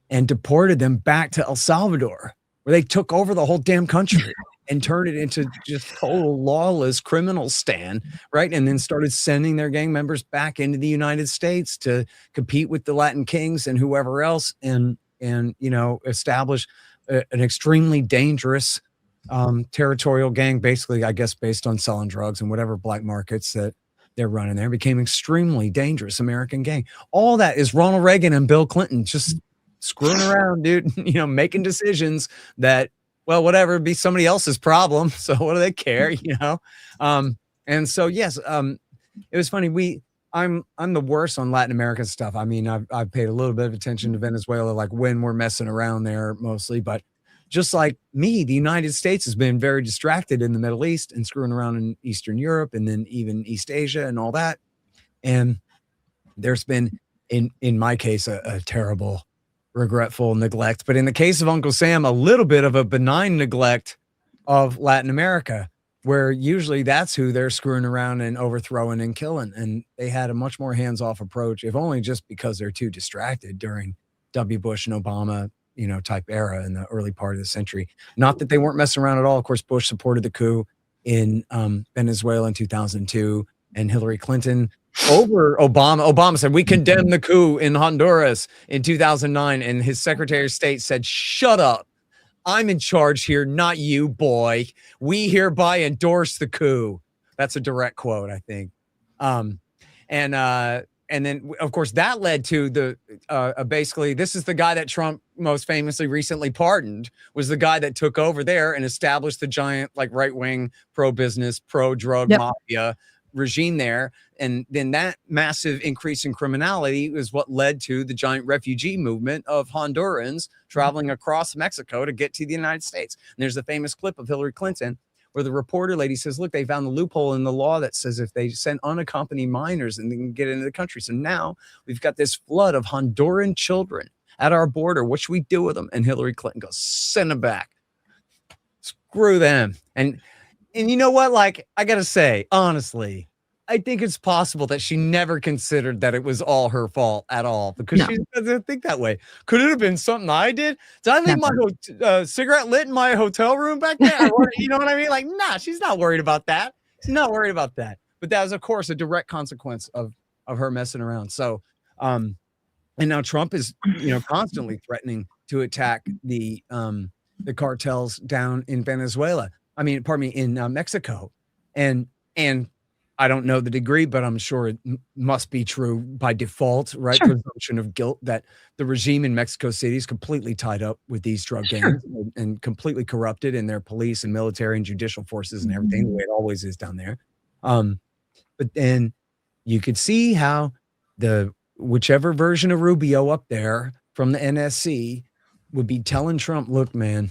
and deported them back to El Salvador, where they took over the whole damn country and turned it into just total lawless criminal stand, right? And then started sending their gang members back into the United States to compete with the Latin Kings and whoever else, and you know, establish an extremely dangerous territorial gang, basically, I guess, based on selling drugs and whatever black markets that they're running there. Became extremely dangerous American gang. All that is Ronald Reagan and Bill Clinton just screwing around, dude, you know, making decisions that, well, whatever, be somebody else's problem. So what do they care, you know? And so, yes, it was funny. I'm the worst on Latin American stuff. I mean, I've paid a little bit of attention to Venezuela, like when we're messing around there mostly, but just like me, the United States has been very distracted in the Middle East and screwing around in Eastern Europe and then even East Asia and all that. And there's been, in my case, a terrible, regretful neglect. But in the case of Uncle Sam, a little bit of a benign neglect of Latin America, where usually that's who they're screwing around and overthrowing and killing. And they had a much more hands-off approach, if only just because they're too distracted during W. Bush and Obama, you know, type era in the early part of the century. Not that they weren't messing around at all. Of course, Bush supported the coup in Venezuela in 2002, and Hillary Clinton over Obama. Obama said, we condemn the coup in Honduras in 2009. And his Secretary of State said, shut up. I'm in charge here, not you, boy. We hereby endorse the coup. That's a direct quote, I think. And and then of course that led to the basically this is the guy that Trump most famously recently pardoned, was the guy that took over there and established the giant like right-wing pro-business, pro-drug mafia regime there. And then that massive increase in criminality was what led to the giant refugee movement of Hondurans traveling across Mexico to get to the United States. And there's a famous clip of Hillary Clinton where the reporter lady says, look, they found the loophole in the law that says if they send unaccompanied minors and they can get into the country. So now we've got this flood of Honduran children at our border. What should we do with them? And Hillary Clinton goes, send them back. Screw them. And you know what? Like, I got to say, honestly, I think it's possible that she never considered that it was all her fault at all, because she doesn't think that way. Could it have been something I did? Did I leave my cigarette lit in my hotel room back there? You know what I mean? Like, nah, she's not worried about that. She's not worried about that. But that was, of course, a direct consequence of her messing around. So, and now Trump is, constantly threatening to attack the cartels down in Venezuela. I mean, pardon me, in Mexico, and I don't know the degree, but I'm sure it must be true by default, right? Sure. Presumption of guilt that the regime in Mexico City is completely tied up with these drug gangs and completely corrupted in their police and military and judicial forces and everything, the way it always is down there. But then you could see how whichever version of Rubio up there from the NSC would be telling Trump, look, man,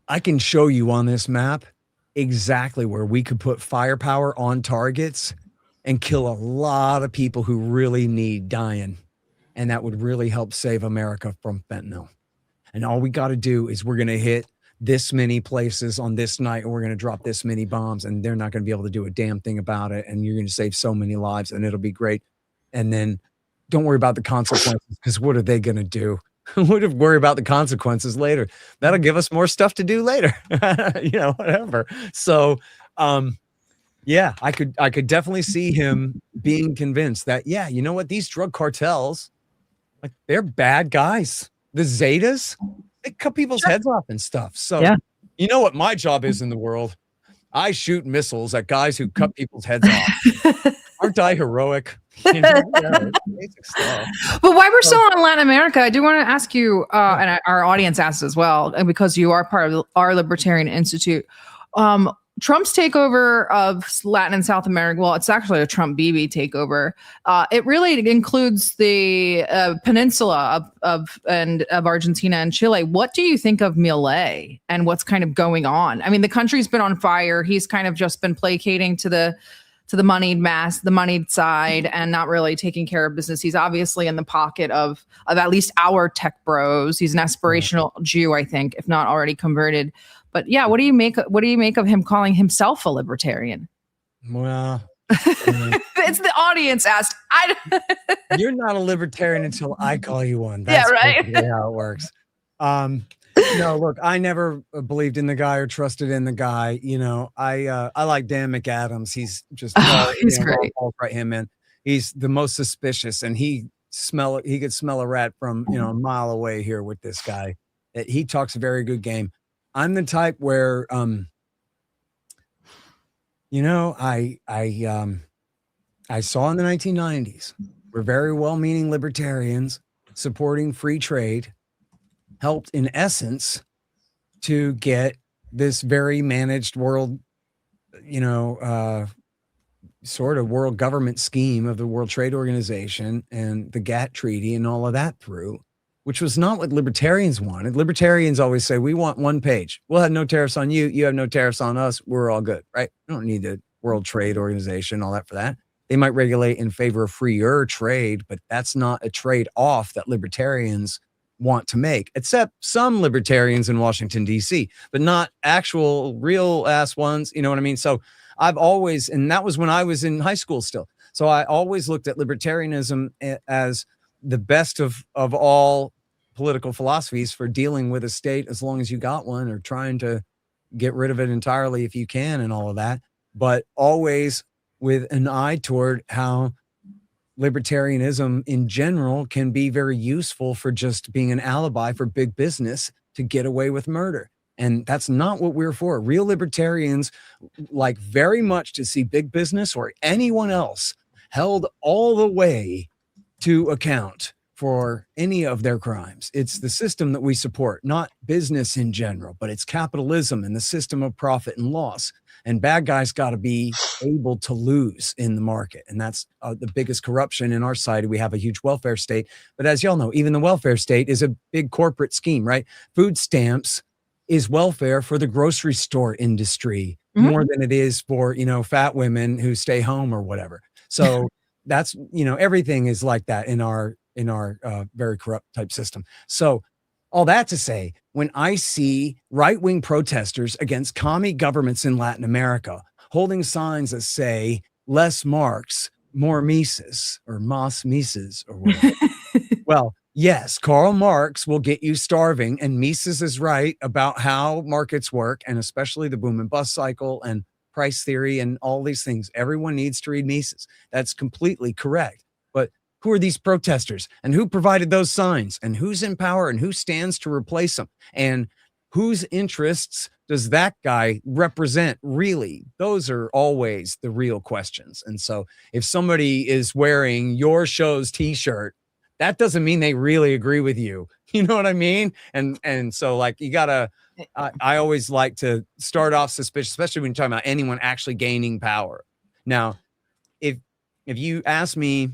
I can show you on this map exactly where we could put firepower on targets and kill a lot of people who really need dying. And that would really help save America from fentanyl. And all we got to do is we're going to hit this many places on this night, and we're going to drop this many bombs, and they're not going to be able to do a damn thing about it. And you're going to save so many lives, and it'll be great. And then don't worry about the consequences, because what are they going to do? We'll worry about the consequences later. That'll give us more stuff to do later, whatever. So, yeah, I could definitely see him being convinced that, yeah, you know what? These drug cartels, like, they're bad guys. The Zetas, they cut people's heads off and stuff. So, you know what my job is in the world? I shoot missiles at guys who cut people's heads off. Aren't I heroic? Basic stuff. But while we're still on Latin America, I do want to ask you, and our audience asks as well, and because you are part of our Libertarian Institute, Trump's takeover of Latin and South America, well, it's actually a Trump-Bibi takeover. It really includes the peninsula of Argentina and Chile. What do you think of Milei and what's kind of going on? I mean, the country's been on fire. He's kind of just been placating to the moneyed mass, the moneyed side, and not really taking care of business. He's obviously in the pocket of at least our tech bros. He's an aspirational Jew, I think, if not already converted. But yeah, what do you make of him calling himself a libertarian? Well, it's the audience asked. You're not a libertarian until I call you one. That's right. How it works. No, look, I never believed in the guy or trusted in the guy. I like Dan McAdams. He's just he's great. Right, him, man. He's the most suspicious, and he could smell a rat from a mile away here with this guy. He talks a very good game. I'm the type where I saw in the 1990s where very well-meaning libertarians supporting free trade helped, in essence, to get this very managed world, sort of world government scheme of the World Trade Organization and the GATT Treaty and all of that through, which was not what libertarians wanted. Libertarians always say, we want one page. We'll have no tariffs on you. You have no tariffs on us. We're all good, right? We don't need the World Trade Organization, all that for that. They might regulate in favor of freer trade, but that's not a trade-off that libertarians want to make, except some libertarians in Washington, D.C., but not actual real ass ones. You know what I mean? So I've always, and that was when I was in high school still. So I always looked at libertarianism as the best of all political philosophies for dealing with a state, as long as you got one, or trying to get rid of it entirely if you can, and all of that, but always with an eye toward how libertarianism in general can be very useful for just being an alibi for big business to get away with murder. And that's not what we're for. Real libertarians like very much to see big business or anyone else held all the way to account for any of their crimes. It's the system that we support, not business in general, but it's capitalism and the system of profit and loss. And bad guys got to be able to lose in the market. And that's the biggest corruption in our society. We have a huge welfare state. But as y'all know, even the welfare state is a big corporate scheme, right? Food stamps is welfare for the grocery store industry more than it is for, fat women who stay home or whatever. So that's, everything is like that in our very corrupt type system. So all that to say, when I see right-wing protesters against commie governments in Latin America holding signs that say less Marx, more Mises, or Mas Mises, or whatever, well, yes, Karl Marx will get you starving, and Mises is right about how markets work, and especially the boom and bust cycle and price theory and all these things. Everyone needs to read Mises. That's completely correct. But who are these protesters, and who provided those signs, and who's in power, and who stands to replace them, and whose interests does that guy represent really? Those are always the real questions. And so if somebody is wearing your show's t-shirt, that doesn't mean they really agree with you. You know what I mean? And so like you gotta, I always like to start off suspicious, especially when you're talking about anyone actually gaining power. Now, if you ask me,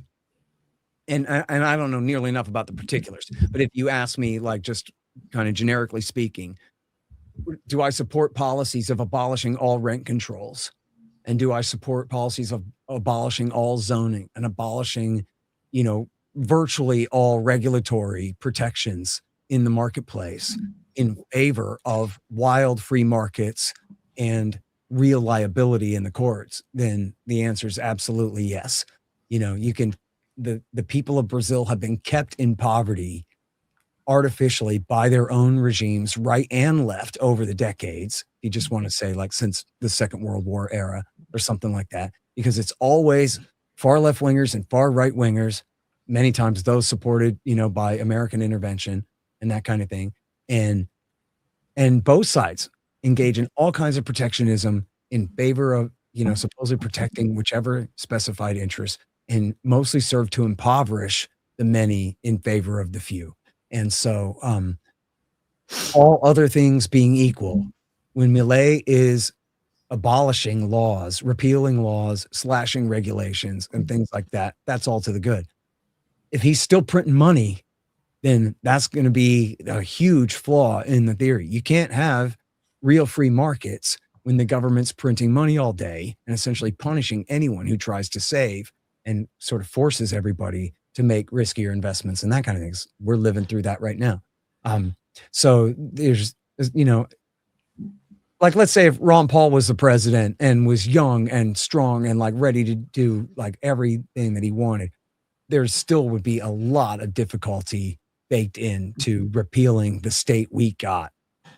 and I don't know nearly enough about the particulars, but if you ask me, like just kind of generically speaking, do I support policies of abolishing all rent controls? And do I support policies of abolishing all zoning and abolishing, virtually all regulatory protections in the marketplace in favor of wild free markets and real liability in the courts? Then the answer is absolutely yes. The people of Brazil have been kept in poverty artificially by their own regimes, right and left, over the decades. You just want to say like since the Second World War era or something like that, because it's always far left wingers and far right wingers, many times those supported, by American intervention and that kind of thing. And both sides engage in all kinds of protectionism in favor of, supposedly protecting whichever specified interest, and mostly serve to impoverish the many in favor of the few. And so all other things being equal, when Milei is abolishing laws, repealing laws, slashing regulations and things like that, that's all to the good. If he's still printing money, then that's going to be a huge flaw in the theory. You can't have real free markets when the government's printing money all day and essentially punishing anyone who tries to save and sort of forces everybody to make riskier investments and that kind of things. We're living through that right now. So there's, like, let's say if Ron Paul was the president and was young and strong and like ready to do like everything that he wanted, there still would be a lot of difficulty baked into repealing the state we got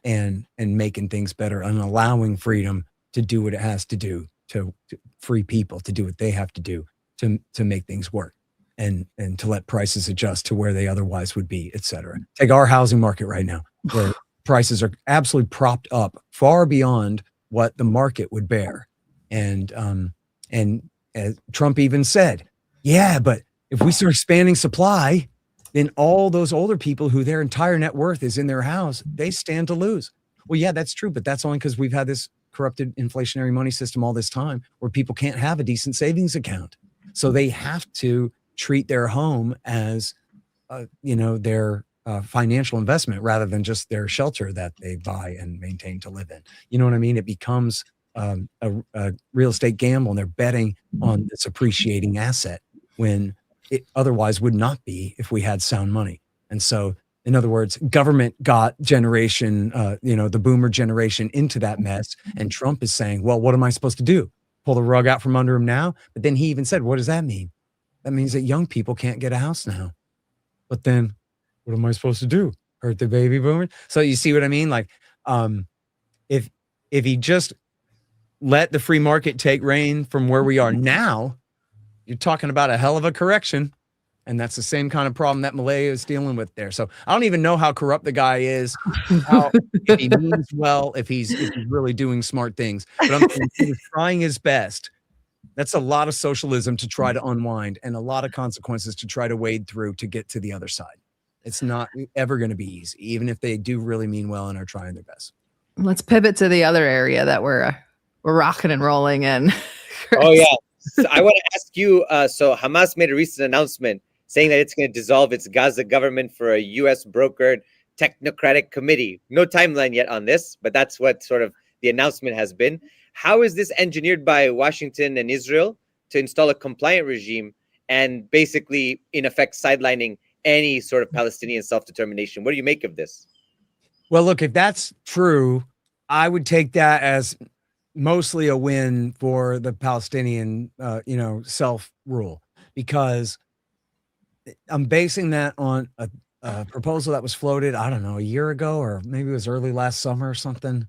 and making things better and allowing freedom to do what it has to do, to free people to do what they have to do to make things work and to let prices adjust to where they otherwise would be, et cetera. Take our housing market right now, where prices are absolutely propped up far beyond what the market would bear. And as Trump even said, yeah, but if we start expanding supply, then all those older people who their entire net worth is in their house, they stand to lose. Well, yeah, that's true, but that's only because we've had this corrupted inflationary money system all this time where people can't have a decent savings account. So they have to treat their home as, their financial investment rather than just their shelter that they buy and maintain to live in. You know what I mean? It becomes a real estate gamble, and they're betting on this appreciating asset when it otherwise would not be if we had sound money. And so, in other words, government got generation, the boomer generation into that mess. And Trump is saying, well, what am I supposed to do? Pull the rug out from under him now? But then he even said, what does that mean? That means that young people can't get a house now. But then what am I supposed to do? Hurt the baby boomer? So you see what I mean? Like, if he just let the free market take reign from where we are now, you're talking about a hell of a correction. And that's the same kind of problem that Milei is dealing with there. So I don't even know how corrupt the guy is, if he means well, if he's really doing smart things. But I'm saying he's trying his best That's a lot of socialism to try to unwind and a lot of consequences to try to wade through to get to the other side. It's not ever going to be easy, even if they do really mean well and are trying their best. Let's pivot to the other area that we're rocking and rolling in. Oh, yeah. So I want to ask you, so Hamas made a recent announcement saying that it's going to dissolve its Gaza government for a U.S. brokered technocratic committee. No timeline yet on this, but that's what sort of the announcement has been. How is this engineered by Washington and Israel to install a compliant regime and basically, in effect, sidelining any sort of Palestinian self-determination? What do you make of this? Well, look, if that's true, I would take that as mostly a win for the Palestinian, self-rule, because I'm basing that on a proposal that was floated, I don't know, a year ago, or maybe it was early last summer or something.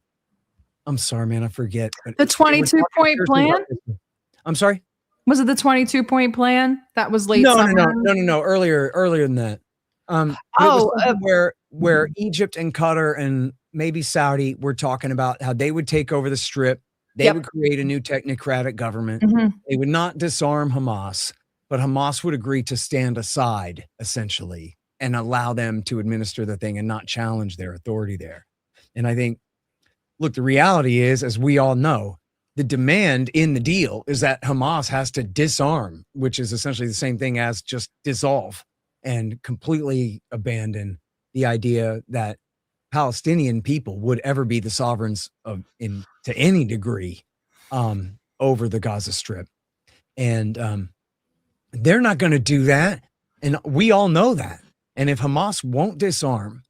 I'm sorry, man, I forget. The 22-point plan? I'm sorry? Was it the 22-point plan? That was late summer? No. Earlier than that. Where Egypt and Qatar and maybe Saudi were talking about how they would take over the Strip. They would create a new technocratic government. Mm-hmm. They would not disarm Hamas, but Hamas would agree to stand aside, essentially, and allow them to administer the thing and not challenge their authority there. And I think, look, the reality is, as we all know, the demand in the deal is that Hamas has to disarm, which is essentially the same thing as just dissolve and completely abandon the idea that Palestinian people would ever be the sovereigns to any degree over the Gaza Strip. And they're not going to do that. And we all know that. And if Hamas won't disarm,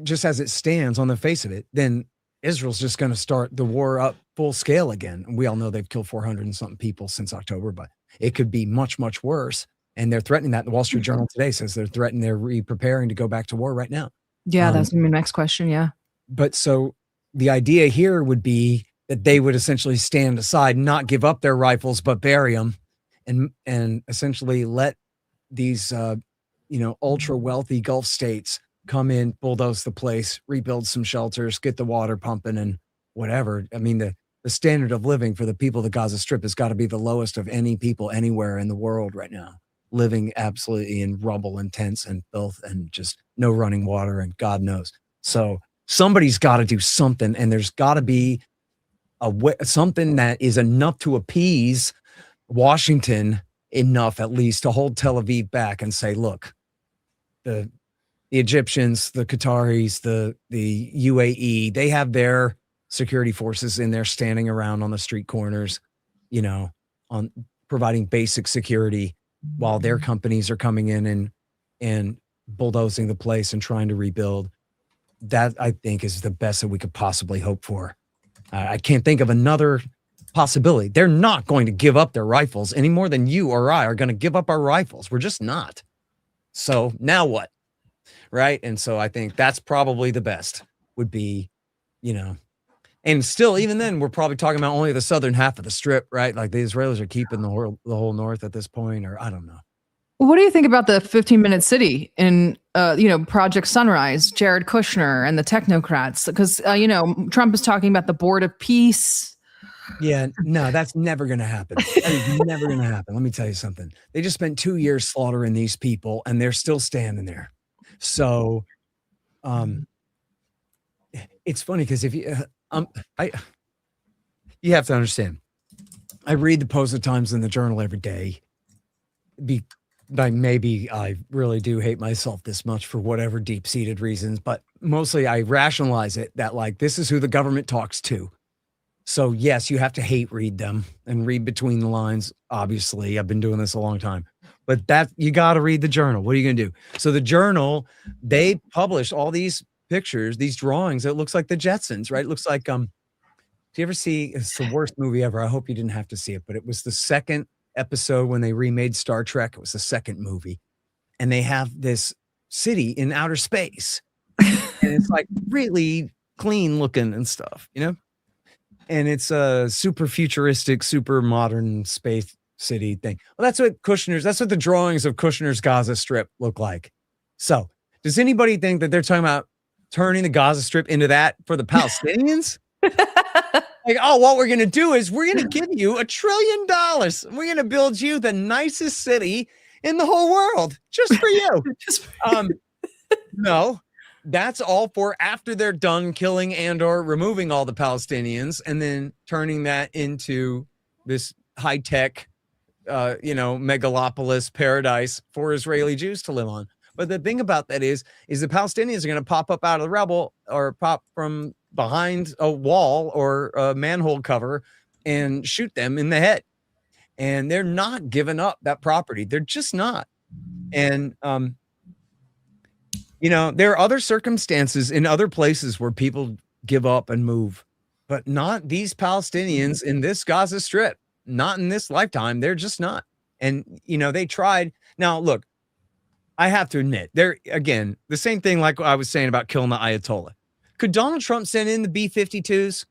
just as it stands on the face of it, then Israel's just going to start the war up full scale again. And we all know they've killed 400 and something people since October, but it could be much, much worse. And they're threatening that. The Wall Street Journal today says they're preparing to go back to war right now. Yeah, that's my next question. Yeah. But so the idea here would be that they would essentially stand aside, not give up their rifles, but bury them, and essentially let these, ultra wealthy Gulf states come in, bulldoze the place, rebuild some shelters, get the water pumping and whatever. I mean, the standard of living for the people of the Gaza Strip has got to be the lowest of any people anywhere in the world right now, living absolutely in rubble and tents and filth and just no running water and God knows. So somebody's got to do something, and there's got to be something that is enough to appease Washington enough, at least, to hold Tel Aviv back and say, look, the Egyptians, the Qataris, the UAE, they have their security forces in there standing around on the street corners, on providing basic security while their companies are coming in and bulldozing the place and trying to rebuild. That, I think, is the best that we could possibly hope for. I can't think of another possibility. They're not going to give up their rifles any more than you or I are going to give up our rifles. We're just not. So now what? Right? And so I think that's probably the best would be, and still, even then, we're probably talking about only the southern half of the Strip, right? Like the Israelis are keeping the whole north at this point, or I don't know. What do you think about the 15-minute city in, Project Sunrise, Jared Kushner and the technocrats? Because, Trump is talking about the Board of Peace. Yeah, no, that's never going to happen. That is never going to happen. Let me tell you something. They just spent 2 years slaughtering these people, and they're still standing there. So, it's funny because if you, you have to understand. I read the Post-it-Times and the Journal every day. Maybe I really do hate myself this much for whatever deep-seated reasons, but mostly I rationalize it that this is who the government talks to. So yes, you have to read them and read between the lines. Obviously, I've been doing this a long time, but you got to read the Journal. What are you going to do? So the Journal, they publish all these pictures, these drawings. It looks like the Jetsons, right? It looks like, do you ever see, it's the worst movie ever. I hope you didn't have to see it, but it was the second episode when they remade Star Trek. It was the second movie. And they have this city in outer space. And it's really clean looking and stuff, And it's a super futuristic, super modern space city thing. Well, that's what the drawings of Kushner's Gaza Strip look like. So does anybody think that they're talking about turning the Gaza Strip into that for the Palestinians? Like, oh, what we're going to do is we're going to give you $1 trillion. We're going to build you the nicest city in the whole world just for you. No, that's all for after they're done killing and or removing all the Palestinians and then turning that into this high-tech, megalopolis paradise for Israeli Jews to live on. But the thing about that is the Palestinians are going to pop up out of the rubble or pop from behind a wall or a manhole cover and shoot them in the head. And they're not giving up that property. They're just not. And, there are other circumstances in other places where people give up and move, but not these Palestinians in this Gaza Strip, not in this lifetime. They're just not. And, they tried. Now, look, I have to admit, they're, again, the same thing like I was saying about killing the Ayatollah. Could Donald Trump send in the B-52s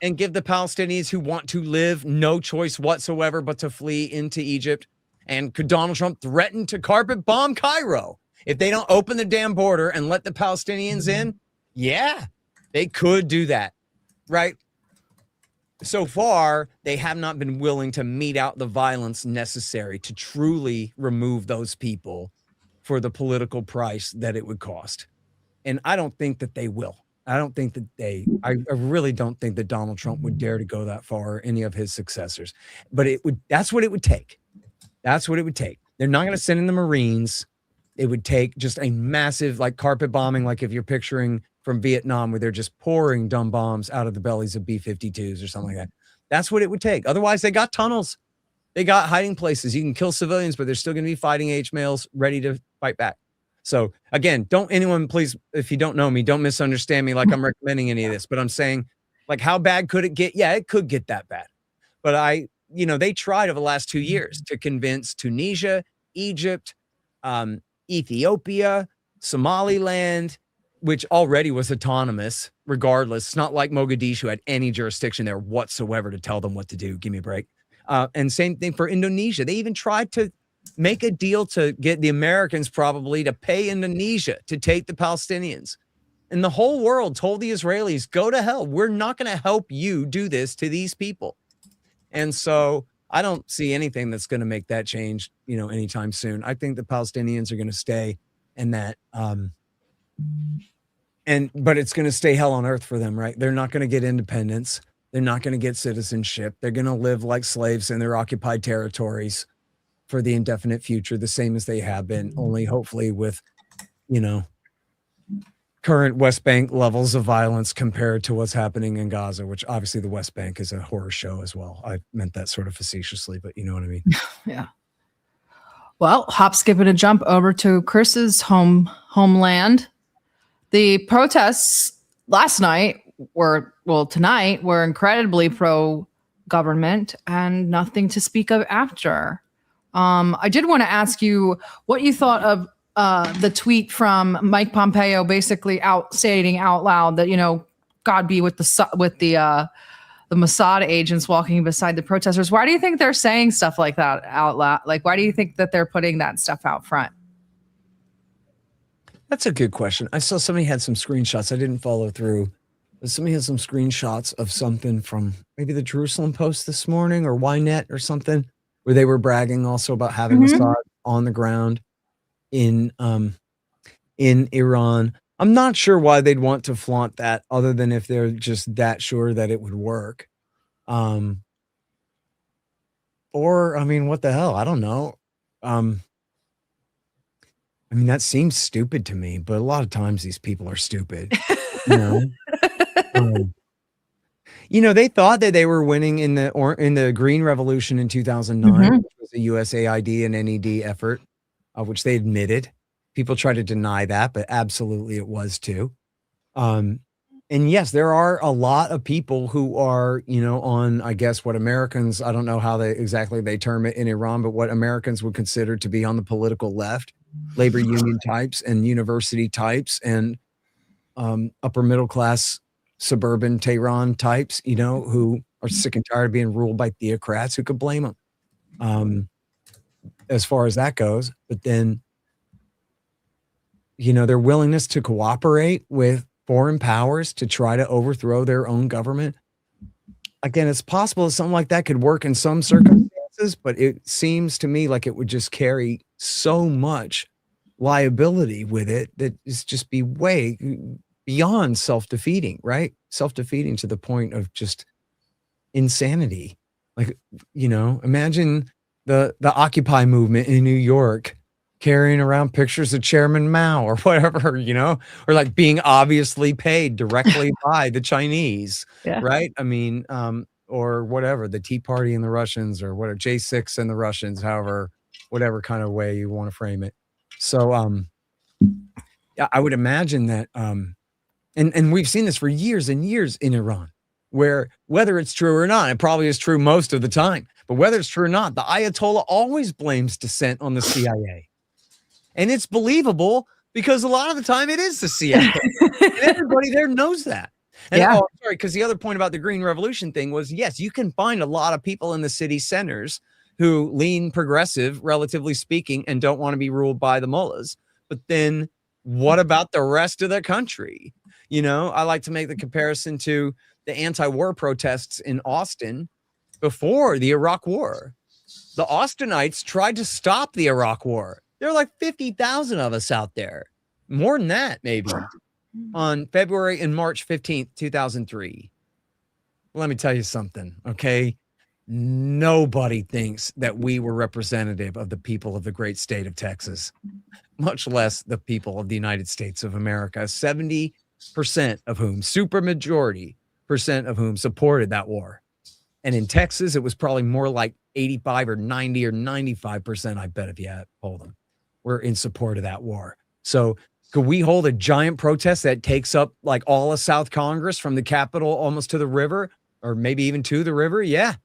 and give the Palestinians who want to live no choice whatsoever but to flee into Egypt? And could Donald Trump threaten to carpet bomb Cairo if they don't open the damn border and let the Palestinians in? Yeah, they could do that, right? So far, they have not been willing to mete out the violence necessary to truly remove those people for the political price that it would cost. And I don't think that they will. I don't think that I really don't think that Donald Trump would dare to go that far, or any of his successors. But that's what it would take. That's what it would take. They're not going to send in the Marines. It would take just a massive, like, carpet bombing, like if you're picturing from Vietnam, where they're just pouring dumb bombs out of the bellies of B-52s or something like that. That's what it would take. Otherwise, they got tunnels. They got hiding places. You can kill civilians, but there's still going to be fighting age males ready to fight back. So again, don't anyone, please, if you don't know me, don't misunderstand me like I'm recommending any of this, but I'm saying, like, how bad could it get? Yeah, it could get that bad. But they tried over the last 2 years to convince Tunisia, Egypt, Ethiopia, Somaliland, which already was autonomous regardless. It's not like Mogadishu had any jurisdiction there whatsoever to tell them what to do. Give me a break. And same thing for Indonesia. They even tried to make a deal to get the Americans probably to pay Indonesia to take the Palestinians. And the whole world told the Israelis, go to hell. We're not going to help you do this to these people. And so I don't see anything that's going to make that change, anytime soon. I think the Palestinians are going to stay, and that, but it's going to stay hell on earth for them, right? They're not going to get independence. They're not going to get citizenship. They're going to live like slaves in their occupied territories for the indefinite future, the same as they have been, only hopefully with, current West Bank levels of violence compared to what's happening in Gaza, which obviously the West Bank is a horror show as well. I meant that sort of facetiously, but you know what I mean? Yeah. Well, hop, skip, and a jump over to Chris's homeland. The protests last night tonight were incredibly pro-government and nothing to speak of after. I did want to ask you what you thought of the tweet from Mike Pompeo, basically stating out loud that, God be with the Mossad agents walking beside the protesters. Why do you think they're saying stuff like that out loud? Like, why do you think that they're putting that stuff out front? That's a good question. I saw somebody had some screenshots. I didn't follow through. But somebody had some screenshots of something from maybe the Jerusalem Post this morning or Ynet or something, where they were bragging also about having Mossad on the ground in Iran. I'm not sure why they'd want to flaunt that, other than if they're just that sure that it would work. Or, I mean, what the hell? I don't know. That seems stupid to me, but a lot of times these people are stupid. They thought that they were winning in the Green Revolution in 2009, which was a USAID and NED effort, which they admitted. People try to deny that, but absolutely it was too. And yes, there are a lot of people who are, on, I guess, what Americans, I don't know how they term it in Iran, but what Americans would consider to be on the political left, labor union types and university types and upper middle class suburban Tehran types, who are sick and tired of being ruled by theocrats. Who could blame them? As far as that goes, but then, their willingness to cooperate with foreign powers to try to overthrow their own government. again, it's possible something like that could work in some circumstances, but it seems to me like it would just carry so much liability with it that it's just be way beyond self-defeating, right? Self-defeating to the point of just insanity. Like, imagine the Occupy movement in New York carrying around pictures of Chairman Mao or whatever, or like being obviously paid directly by the Chinese, right? I mean, or whatever, the Tea Party and the Russians, or whatever, J6 and the Russians, however, whatever kind of way you want to frame it. So, yeah, I would imagine that, and we've seen this for years and years in Iran, where whether it's true or not, it probably is true most of the time, but whether it's true or not, the Ayatollah always blames dissent on the CIA. And it's believable because a lot of the time it is the CIA. And everybody there knows that. And sorry, because the other point about the Green Revolution thing was, yes, you can find a lot of people in the city centers who lean progressive, relatively speaking, and don't want to be ruled by the mullahs. But then what about the rest of the country? I like to make the comparison to the anti-war protests in Austin before the Iraq War. The Austinites tried to stop the Iraq War. There were like 50,000 of us out there. More than that, maybe. On February and March 15th, 2003. Let me tell you something, okay? Nobody thinks that we were representative of the people of the great state of Texas, much less the people of the United States of America. 70% of whom, supermajority percent of whom supported that war. And in Texas, it was probably more like 85 or 90 or 95%, I bet, if you hold them, were in support of that war. So could we hold a giant protest that takes up like all of South Congress from the Capitol almost to the river, or maybe even to the river? Yeah.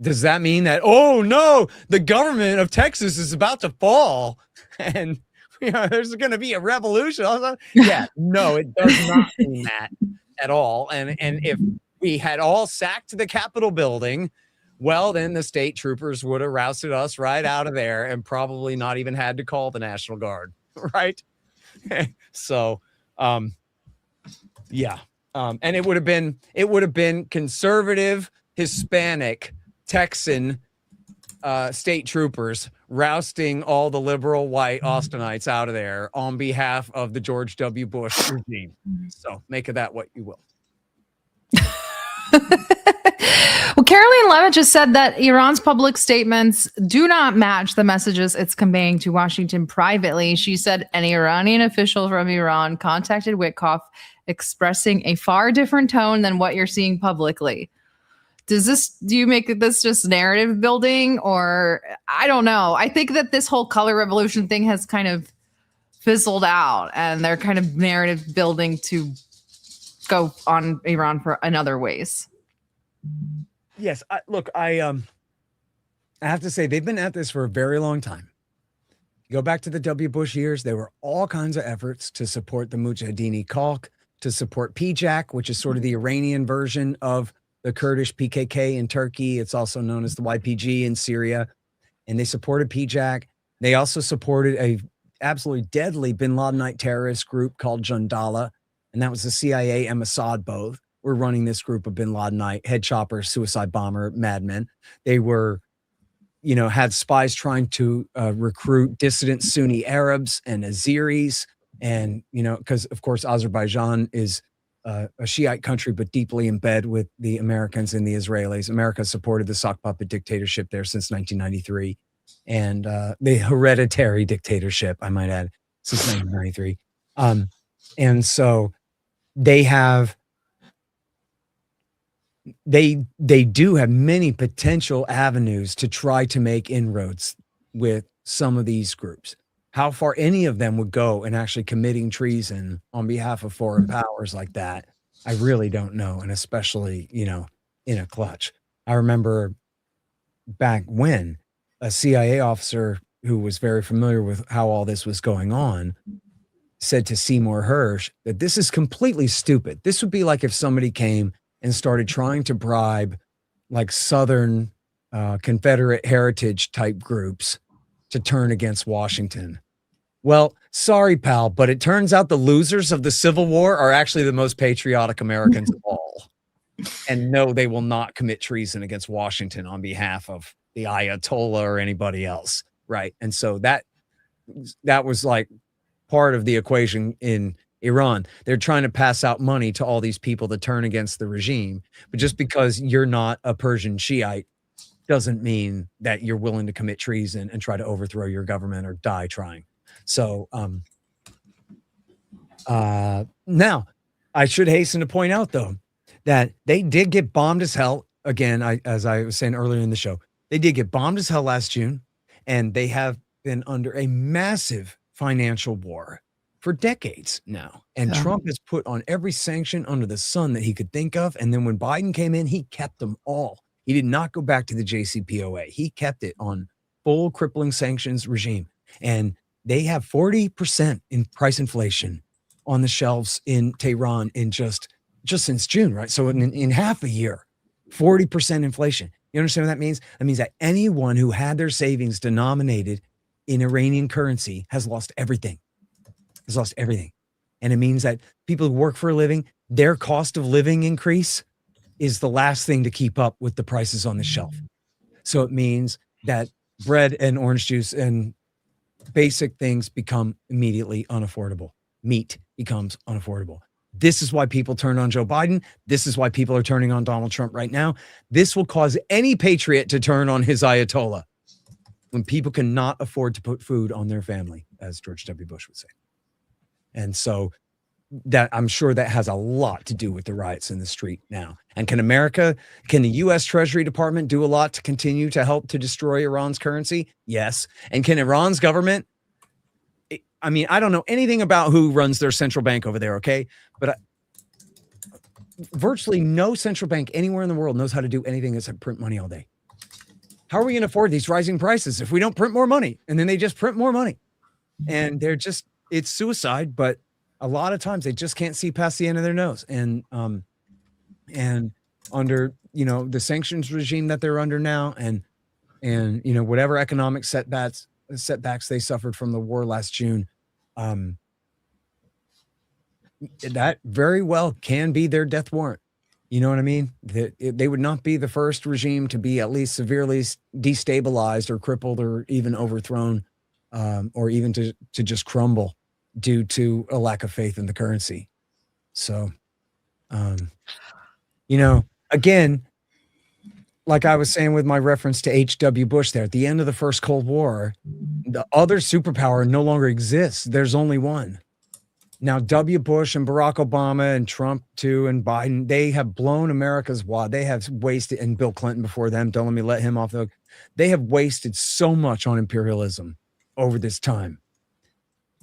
Does that mean that, oh no, the government of Texas is about to fall and there's going to be a revolution? Yeah, no, it does not mean that at all. And if we had all sacked the Capitol building, well, then the state troopers would have rousted us right out of there and probably not even had to call the National Guard, right? So, yeah. And it would have been conservative, Hispanic, Texan state troopers rousting all the liberal white Austinites out of there on behalf of the George W. Bush regime. So make of that what you will. Well, Caroline Levitt just said that Iran's public statements do not match the messages it's conveying to Washington privately. She said an Iranian official from Iran contacted Witkoff expressing a far different tone than what you're seeing publicly. Do you make this just narrative building, or I don't know. I think that this whole color revolution thing has kind of fizzled out and they're kind of narrative building to go on Iran in other ways. Yes. I have to say they've been at this for a very long time. You go back to the W. Bush years, there were all kinds of efforts to support the Mujahideen Khalq, to support PJAK, which is sort of the Iranian version of the Kurdish PKK in Turkey. It's also known as the YPG in Syria. And they supported PJAK. They also supported a absolutely deadly bin Ladenite terrorist group called Jundala. And that was the CIA and Mossad both were running this group of bin Ladenite head choppers, suicide bomber, madmen. They were, had spies trying to recruit dissident Sunni Arabs and Azeris. And, because of course, Azerbaijan is a Shiite country, but deeply in bed with the Americans and the Israelis. America supported the sock puppet dictatorship there since 1993. And the hereditary dictatorship, I might add, since 1993. And so they do have many potential avenues to try to make inroads with some of these groups. How far any of them would go in actually committing treason on behalf of foreign powers like that, I really don't know. And especially, in a clutch. I remember back when a CIA officer who was very familiar with how all this was going on said to Seymour Hersh that this is completely stupid. This would be like if somebody came and started trying to bribe like Southern Confederate heritage type groups to turn against Washington. Well, sorry, pal, but it turns out the losers of the Civil War are actually the most patriotic Americans of all. and no, they will not commit treason against Washington on behalf of the Ayatollah or anybody else, right? And so that was like part of the equation in Iran. They're trying to pass out money to all these people that turn against the regime, but just because you're not a Persian Shiite doesn't mean that you're willing to commit treason and try to overthrow your government or die trying. So now I should hasten to point out though that they did get bombed as hell again. As I was saying earlier in the show, they did get bombed as hell last June, and they have been under a massive financial war for decades now. And Trump has put on every sanction under the sun that he could think of. And then when Biden came in, he kept them all. He did not go back to the JCPOA. He kept it on full crippling sanctions regime. And they have 40% in price inflation on the shelves in Tehran in just since June, right? So in half a year, 40% inflation. You understand what that means? That means that anyone who had their savings denominated in Iranian currency has lost everything. Has lost everything. And it means that people who work for a living, their cost of living increase is the last thing to keep up with the prices on the shelf. So it means that bread and orange juice and basic things become immediately unaffordable. Meat becomes unaffordable. This is why people turn on Joe Biden. This is why people are turning on Donald Trump right now. This will cause any patriot to turn on his Ayatollah when people cannot afford to put food on their family, as George W. Bush would say. And so that I'm sure that has a lot to do with the riots in the street now. And can the U.S. Treasury Department do a lot to continue to help to destroy Iran's currency? Yes. And can Iran's government? I mean, I don't know anything about who runs their central bank over there, okay? But virtually no central bank anywhere in the world knows how to do anything except print money all day. How are we going to afford these rising prices if we don't print more money? And then they just print more money. And it's suicide, but a lot of times they just can't see past the end of their nose. And under, the sanctions regime that they're under now, and whatever economic setbacks they suffered from the war last June, that very well can be their death warrant. You know what I mean? They would not be the first regime to be at least severely destabilized or crippled or even overthrown, or even to just crumble due to a lack of faith in the currency. So, again, like I was saying with my reference to H.W. Bush there, at the end of the first Cold War, the other superpower no longer exists. There's only one. Now, W. Bush and Barack Obama and Trump too, and Biden, they have blown America's wad. They have wasted, and Bill Clinton before them, don't let me let him off the hook. They have wasted so much on imperialism over this time.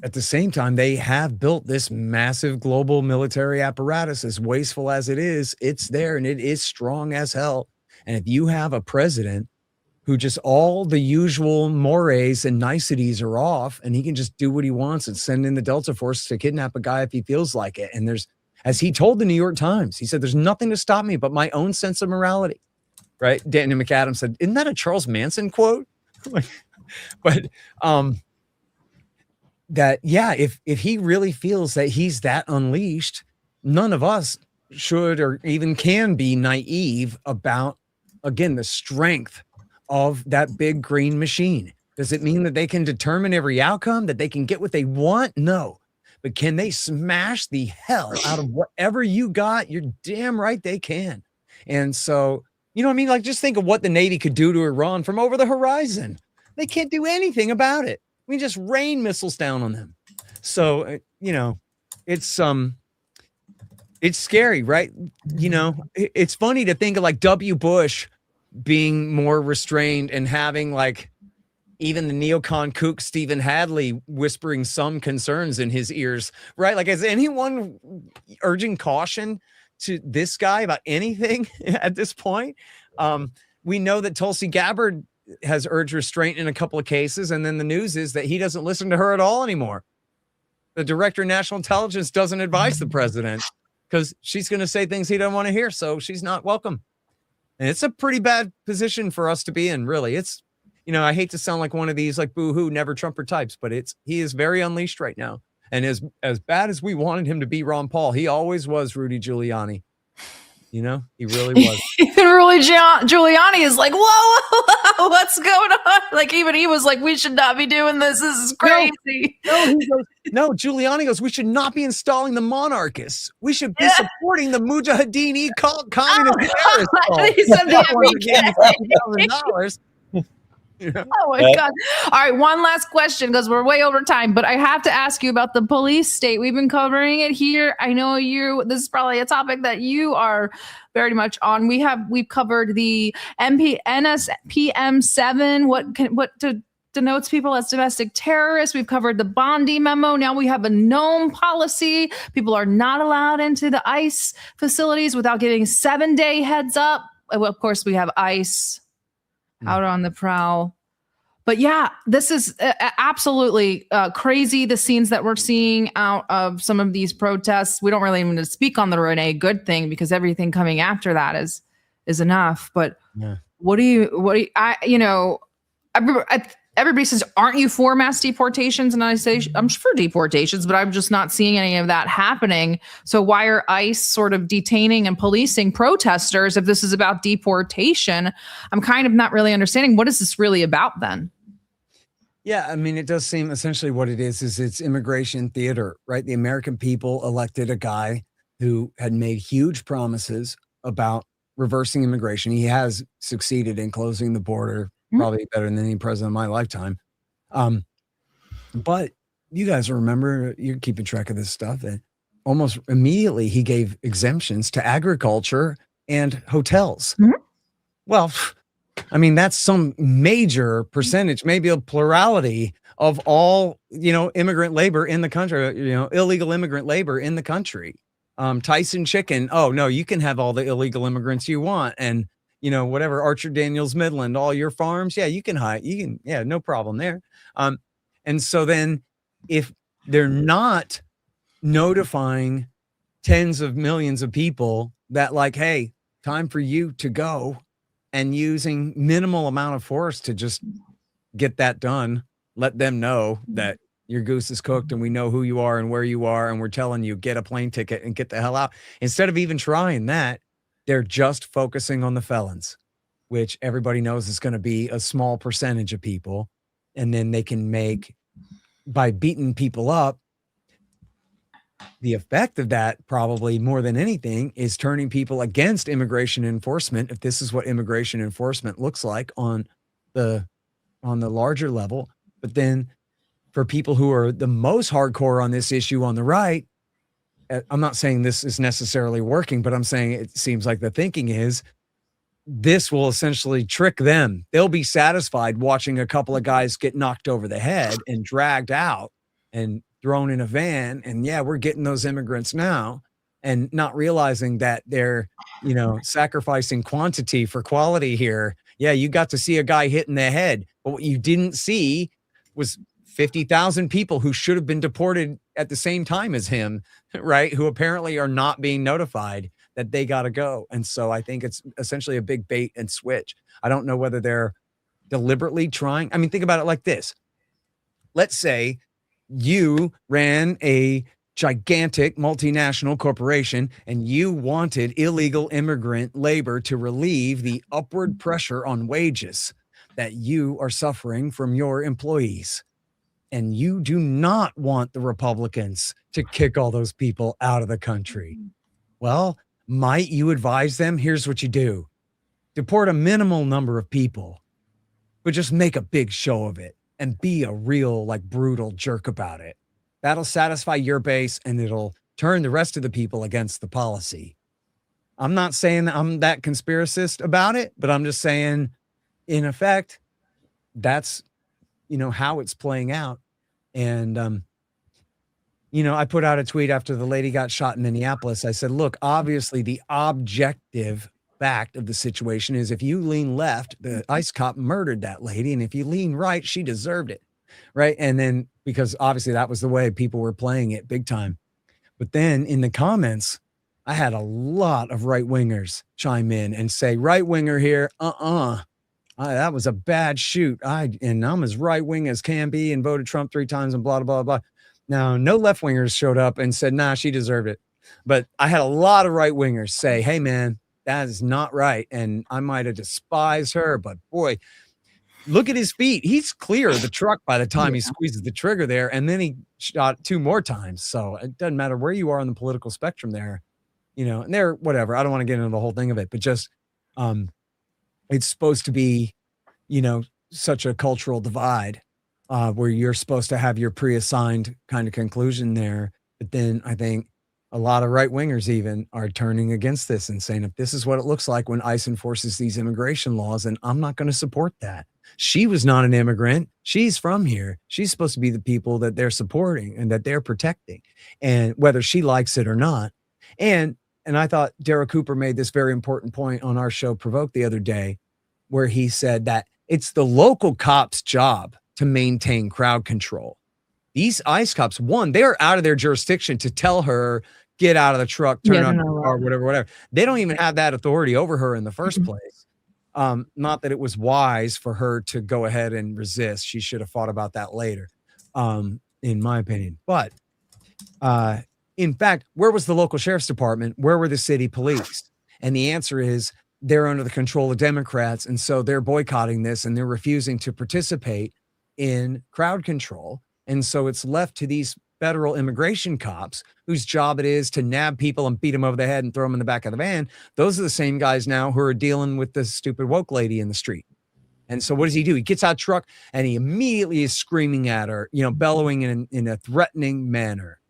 At the same time, they have built this massive global military apparatus. As wasteful as it is, it's there and it is strong as hell. And if you have a president who just all the usual mores and niceties are off, and he can just do what he wants and send in the Delta Force to kidnap a guy if he feels like it. And as he told the New York Times, he said, there's nothing to stop me but my own sense of morality. Right? Daniel McAdams said, isn't that a Charles Manson quote? But if he really feels that he's that unleashed, none of us should or even can be naive about, again, the strength of that big green machine. Does it mean that they can determine every outcome, that they can get what they want? No. But can they smash the hell out of whatever you got? You're damn right they can. And so, you know what I mean? Like, just think of what the Navy could do to Iran from over the horizon. They can't do anything about it. We just rain missiles down on them. So, it's scary, right? It's funny to think of like W. Bush being more restrained and having like even the neocon kook Stephen Hadley whispering some concerns in his ears, right? Like, is anyone urging caution to this guy about anything at this point? We know that Tulsi Gabbard has urged restraint in a couple of cases, and then the news is that he doesn't listen to her at all anymore. The director of national intelligence doesn't advise the president because she's going to say things he doesn't want to hear, so she's not welcome. And it's a pretty bad position for us to be in, really. It's, I hate to sound like one of these like boo-hoo, never Trumper types, but he is very unleashed right now. And as bad as we wanted him to be Ron Paul, he always was Rudy Giuliani. You know, he really was. Even Rudy Giuliani is like, whoa, what's going on? Like, even he was like, we should not be doing this. This is crazy. No, Giuliani goes, we should not be installing the monarchists. We should be supporting the Mujahideen communist terrorists. He said $1,000. Oh my God. All right. One last question because we're way over time, but I have to ask you about the police state. We've been covering it here. I know this is probably a topic that you are very much on. We've covered the NSPM7, what denotes people as domestic terrorists. We've covered the Bondi memo. Now we have a NOM policy. People are not allowed into the ICE facilities without getting 7-day heads up. Well, of course, we have ICE out on the prowl. But yeah, this is absolutely crazy. The scenes that we're seeing out of some of these protests. We don't really even speak on the Renee Good thing because everything coming after that is enough. But everybody says, aren't you for mass deportations? And I say, I'm for deportations, but I'm just not seeing any of that happening. So why are ICE sort of detaining and policing protesters if this is about deportation? I'm kind of not really understanding. What is this really about then? Yeah, I mean, it does seem essentially what it is it's immigration theater, right? The American people elected a guy who had made huge promises about reversing immigration. He has succeeded in closing the border probably better than any president of my lifetime. But you guys remember, you're keeping track of this stuff, that almost immediately he gave exemptions to agriculture and hotels. Well, I mean, that's some major percentage, maybe a plurality of all, immigrant labor in the country, illegal immigrant labor in the country. Tyson Chicken. Oh, no, you can have all the illegal immigrants you want. And, whatever, Archer Daniels Midland, all your farms. Yeah, you can hide. Yeah, no problem there. And so then if they're not notifying tens of millions of people that like, hey, time for you to go, and using minimal amount of force to just get that done, let them know that your goose is cooked and we know who you are and where you are. And we're telling you, get a plane ticket and get the hell out. Instead of even trying that, they're just focusing on the felons, which everybody knows is going to be a small percentage of people. And then they can make, by beating people up, the effect of that, probably more than anything, is turning people against immigration enforcement. If this is what immigration enforcement looks like on the larger level, but then for people who are the most hardcore on this issue on the right, I'm not saying this is necessarily working, but I'm saying it seems like the thinking is this will essentially trick them. They'll be satisfied watching a couple of guys get knocked over the head and dragged out and thrown in a van. And yeah, we're getting those immigrants now, and not realizing that they're, sacrificing quantity for quality here. Yeah, you got to see a guy hit in the head, but what you didn't see was 50,000 people who should have been deported at the same time as him, right? Who apparently are not being notified that they got to go. And so I think it's essentially a big bait and switch. I don't know whether they're deliberately trying. I mean, think about it like this. Let's say you ran a gigantic multinational corporation and you wanted illegal immigrant labor to relieve the upward pressure on wages that you are suffering from your employees. And you do not want the Republicans to kick all those people out of the country. Well, might you advise them? Here's what you do. Deport a minimal number of people, but just make a big show of it and be a real, brutal jerk about it. That'll satisfy your base and it'll turn the rest of the people against the policy. I'm not saying that I'm that conspiracist about it, but I'm just saying, in effect, that's, how it's playing out. And, I put out a tweet after the lady got shot in Minneapolis. I said, look, obviously the objective fact of the situation is if you lean left, the ICE cop murdered that lady. And if you lean right, she deserved it. Right. And then, because obviously that was the way people were playing it big time. But then in the comments, I had a lot of right wingers chime in and say, right winger here. That was a bad shoot. And I'm as right wing as can be and voted Trump 3 times and blah, blah, blah. Now, no left wingers showed up and said, nah, she deserved it. But I had a lot of right wingers say, hey, man, That is not right. And I might have despised her, but boy, look at his feet. He's clear of the truck by the time he squeezes the trigger there. And then he shot 2 more times. So it doesn't matter where you are on the political spectrum there, and they're whatever. I don't want to get into the whole thing of it, but just it's supposed to be, such a cultural divide where you're supposed to have your pre-assigned kind of conclusion there. But then I think a lot of right wingers even are turning against this and saying, if this is what it looks like when ICE enforces these immigration laws, then I'm not going to support that. She was not an immigrant. She's from here. She's supposed to be the people that they're supporting and that they're protecting, and whether she likes it or not. And I thought Derek Cooper made this very important point on our show Provoked the other day, where he said that it's the local cops' job to maintain crowd control. These ICE cops, one, they're out of their jurisdiction to tell her, get out of the truck, turn on the car, whatever. They don't even have that authority over her in the first place. Not that it was wise for her to go ahead and resist. She should have thought about that later, in my opinion. But in fact, where was the local sheriff's department? Where were the city police? And the answer is they're under the control of Democrats. And so they're boycotting this and they're refusing to participate in crowd control. And so it's left to these federal immigration cops whose job it is to nab people and beat them over the head and throw them in the back of the van. Those are the same guys now who are dealing with the stupid woke lady in the street. And so what does he do? He gets out of the truck and he immediately is screaming at her, bellowing in a threatening manner.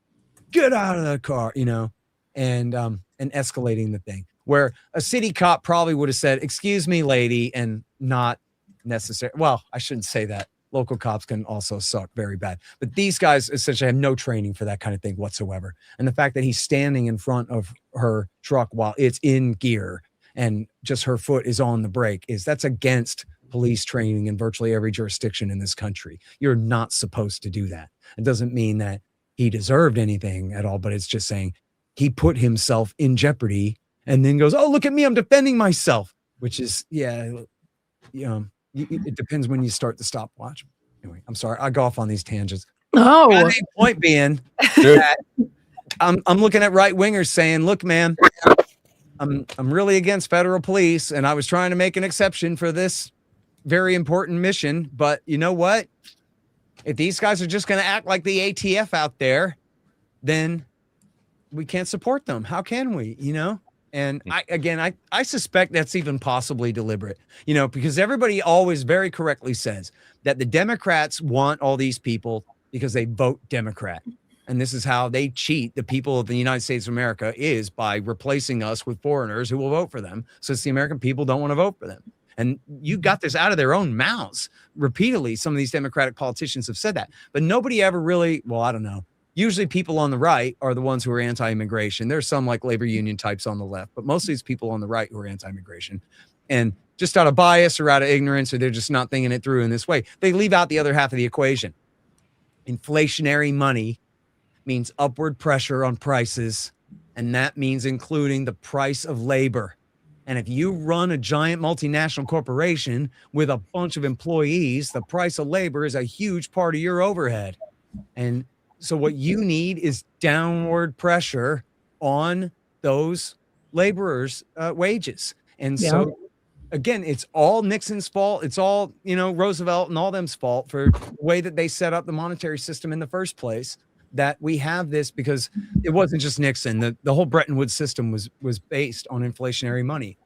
Get out of the car, and escalating the thing. Where a city cop probably would have said, excuse me, lady, and not necessary. Well, I shouldn't say that. Local cops can also suck very bad. But these guys essentially have no training for that kind of thing whatsoever. And the fact that he's standing in front of her truck while it's in gear and just her foot is on the brake that's against police training in virtually every jurisdiction in this country. You're not supposed to do that. It doesn't mean that he deserved anything at all, but it's just saying he put himself in jeopardy and then goes, oh, look at me, I'm defending myself, which is, it depends when you start the stopwatch. Anyway, I'm sorry. I go off on these tangents. Oh, My main point being that I'm looking at right wingers saying, look, man, I'm really against federal police. And I was trying to make an exception for this very important mission. But you know what? If these guys are just going to act like the ATF out there, then we can't support them. How can we, And I suspect that's even possibly deliberate, because everybody always very correctly says that the Democrats want all these people because they vote Democrat. And this is how they cheat the people of the United States of America, is by replacing us with foreigners who will vote for them, since the American people don't want to vote for them. And you got this out of their own mouths repeatedly. Some of these Democratic politicians have said that, but nobody ever really, I don't know. Usually people on the right are the ones who are anti-immigration. There's some like labor union types on the left, but most of these people on the right who are anti-immigration, and just out of bias or out of ignorance, or they're just not thinking it through in this way, they leave out the other half of the equation. Inflationary money means upward pressure on prices, and that means including the price of labor. And if you run a giant multinational corporation with a bunch of employees, the price of labor is a huge part of your overhead. And so what you need is downward pressure on those laborers' wages. And so, again, it's all Nixon's fault. It's all, Roosevelt and all them's fault for the way that they set up the monetary system in the first place, that we have this, because it wasn't just Nixon. The whole Bretton Woods system was based on inflationary money.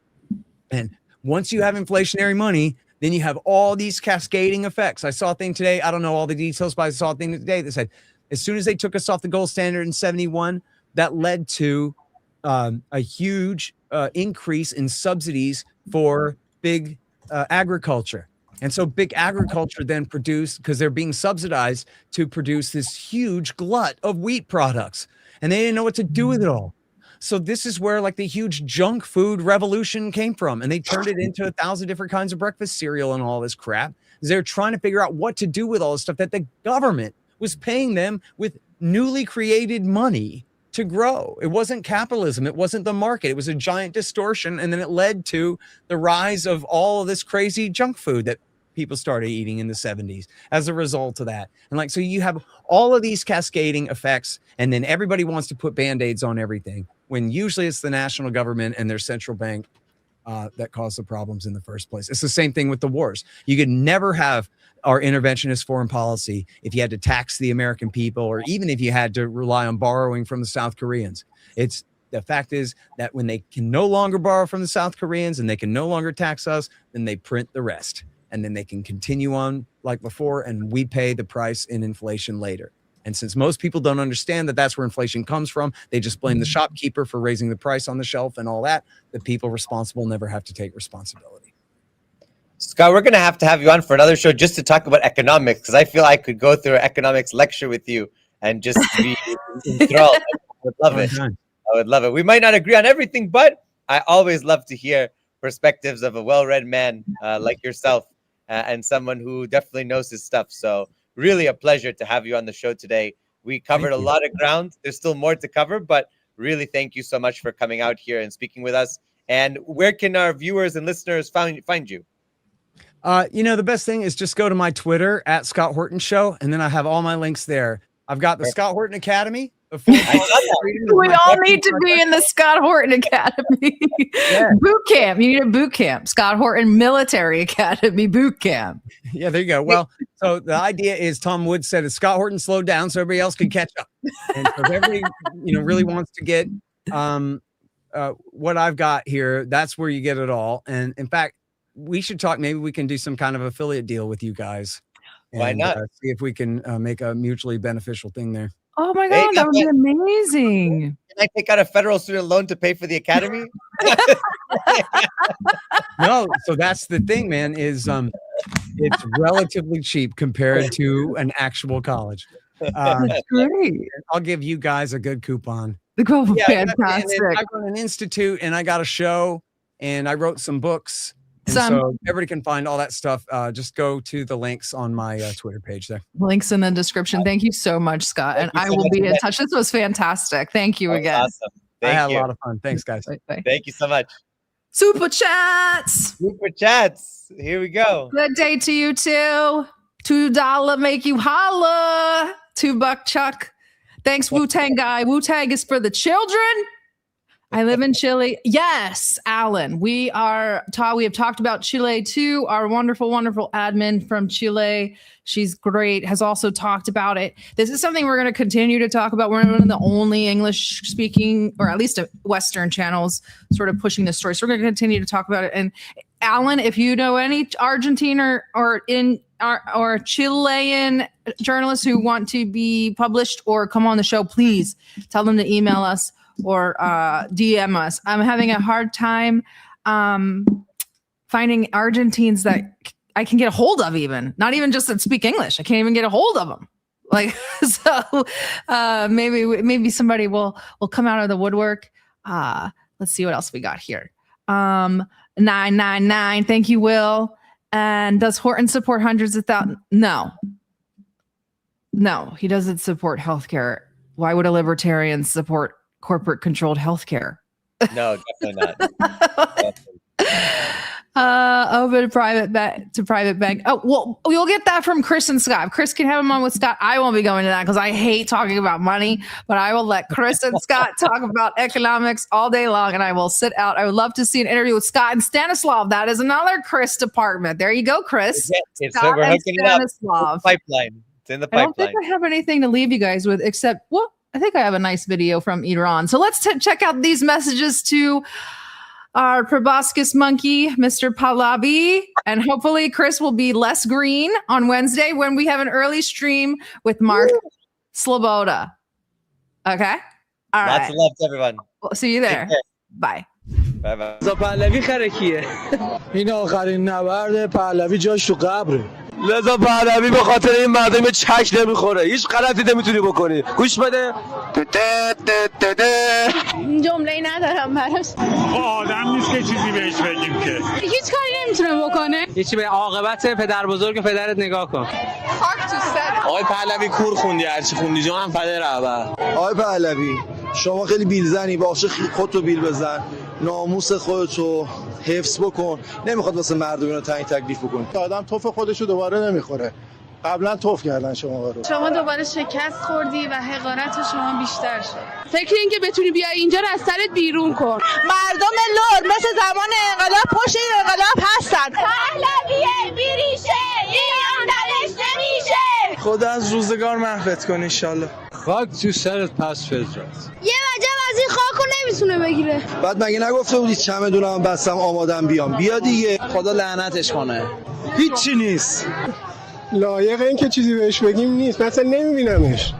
And once you have inflationary money, then you have all these cascading effects. I saw a thing today. I don't know all the details, but I saw a thing today that said, as soon as they took us off the gold standard in 1971, that led to a huge increase in subsidies for big agriculture. And so big agriculture then produced, because they're being subsidized to produce this huge glut of wheat products, and they didn't know what to do with it all. So this is where like the huge junk food revolution came from. And they turned it into 1,000 different kinds of breakfast cereal and all this crap. They're trying to figure out what to do with all this stuff that the government was paying them with newly created money to grow. It wasn't capitalism. It wasn't the market. It was a giant distortion. And then it led to the rise of all of this crazy junk food that people started eating in the 70s as a result of that. And like, so you have all of these cascading effects, and then everybody wants to put Band-Aids on everything. when usually it's the national government and their central bank that cause the problems in the first place. It's the same thing with the wars. You could never have our interventionist foreign policy if you had to tax the American people, or even if you had to rely on borrowing from the South Koreans. It's the fact is that when they can no longer borrow from the South Koreans and they can no longer tax us, then they print the rest. And then they can continue on like before, and we pay the price in inflation later. And since most people don't understand that that's where inflation comes from, they just blame the shopkeeper for raising the price on the shelf and all that. The people responsible never have to take responsibility. Scott, we're going to have you on for another show just to talk about economics, because I feel I could go through an economics lecture with you and just be enthralled. I would love it. I would love it. We might not agree on everything, but I always love to hear perspectives of a well-read man like yourself and someone who definitely knows his stuff. So really a pleasure to have you on the show today. We covered a lot of ground. There's still more to cover, but really thank you so much for coming out here and speaking with us. And where can our viewers and listeners find you? The best thing is just go to my Twitter at Scott Horton Show, and then I have all my links there. I've got the Scott Horton Academy. We all need to be in the Scott Horton Academy. Yeah. Boot camp. You need a boot camp. Scott Horton Military Academy boot camp. Yeah, there you go. Well, so the idea is Tom Woods said, "Is Scott Horton slowed down so everybody else can catch up?" And so if everybody, really wants to get what I've got here, that's where you get it all. And in fact, we should talk. Maybe we can do some kind of affiliate deal with you guys. Why not? See if we can make a mutually beneficial thing there. Oh my God, that would be amazing. Can I take out a federal student loan to pay for the academy? No, so that's the thing, man, is it's relatively cheap compared to an actual college. That's great. I'll give you guys a good coupon. Fantastic. I run an institute and I got a show and I wrote some books. And so everybody can find all that stuff. Just go to the links on my Twitter page there. Links in the description. Thank you so much, Scott. And I will be in touch. This was fantastic. Thank you again. Awesome. I had a lot of fun. Thanks, guys. Bye. Thank you so much. Super chats. Super chats. Here we go. Good day to you too. $2 make you holla. $2 Chuck. Thanks, Wu-Tang guy. Wu-Tang is for the children. I live in Chile. Yes, Alan. We have talked about Chile too. Our wonderful, wonderful admin from Chile. She's great. Has also talked about it. This is something we're going to continue to talk about. We're one of the only English speaking, or at least Western channels sort of pushing this story. So we're going to continue to talk about it. And Alan, if you know any Argentine or Chilean journalists who want to be published or come on the show, please tell them to email us or DM us. I'm having a hard time finding Argentines that I can get a hold of, even not even just that speak English. I can't even get a hold of them. So maybe somebody will come out of the woodwork. Let's see what else we got here. 999. Thank you, Will. And does Horton support hundreds of thousands? No, he doesn't support healthcare. Why would a libertarian support corporate controlled healthcare? No, definitely not. Open private bank. Oh, well, you'll get that from Chris and Scott. If Chris can have him on with Scott, I won't be going to that because I hate talking about money, but I will let Chris and Scott talk about economics all day long, and I will sit out. I would love to see an interview with Scott and Stanislav. That is another Chris department. There you go, Chris. Scott we're hooking it up. Stanislav. Pipeline. It's in the pipeline. I don't think I have anything to leave you guys with except, well, I think I have a nice video from Errand. So let's check out these messages to our proboscis monkey, Mr. Pahlavi, and hopefully Chris will be less green on Wednesday when we have an early stream with Mark Sloboda. Okay? All right. Lots of love to everyone. We'll see you there. Bye. Bye-bye. پهلوی خره کیه؟ این آخرین نبرد پهلوی جاش تو قبره. لذا پهلوی به خاطر این مردم چک نمیخوره. هیچ غلطی نمیتونی بکنی. گوش بده. جمله‌ای ندارم براش. آدم نیست که چیزی بهش بگیم که. هیچ کاری نمیتونه بکنه. یکی به عاقبت پدر بزرگ پدرت نگاه کن. خاک تو سر. آقای پهلوی کور خوندی هرچی خوندی جان پدر اول. آقای پهلوی شما خیلی بیلزنی، باشه خودتو بیل بزن، ناموس خودتو حفظ بکن. نمیخواد واسه مردم اینو تعیین تکلیف بکنی. آدم توف خودشو دوباره نمیخوره. قبلا توف کردن شما رو. شما دوباره شکست خوردی و حقارت شما بیشتر شد. فکر اینکه بتونی بیای اینجا رو از سرت بیرون کن. مردم لر مثل زمان انقلاب پشت این انقلاب هستن. پهلویه بیریشه ایران درش نمیشه. خدا از روزگار محوت کن انشالله. خاک تو سرت پس فطرت. یه وجب از این خاکو نمیتونه بگیره. بعد مگه نگفته بودی چمدونم بستم آمادم بیام؟ بیا دیگه. خدا لعنتش کنه. هیچی نیست. لایق این که چیزی بهش بگیم نیست. مثلا نمیبینمش.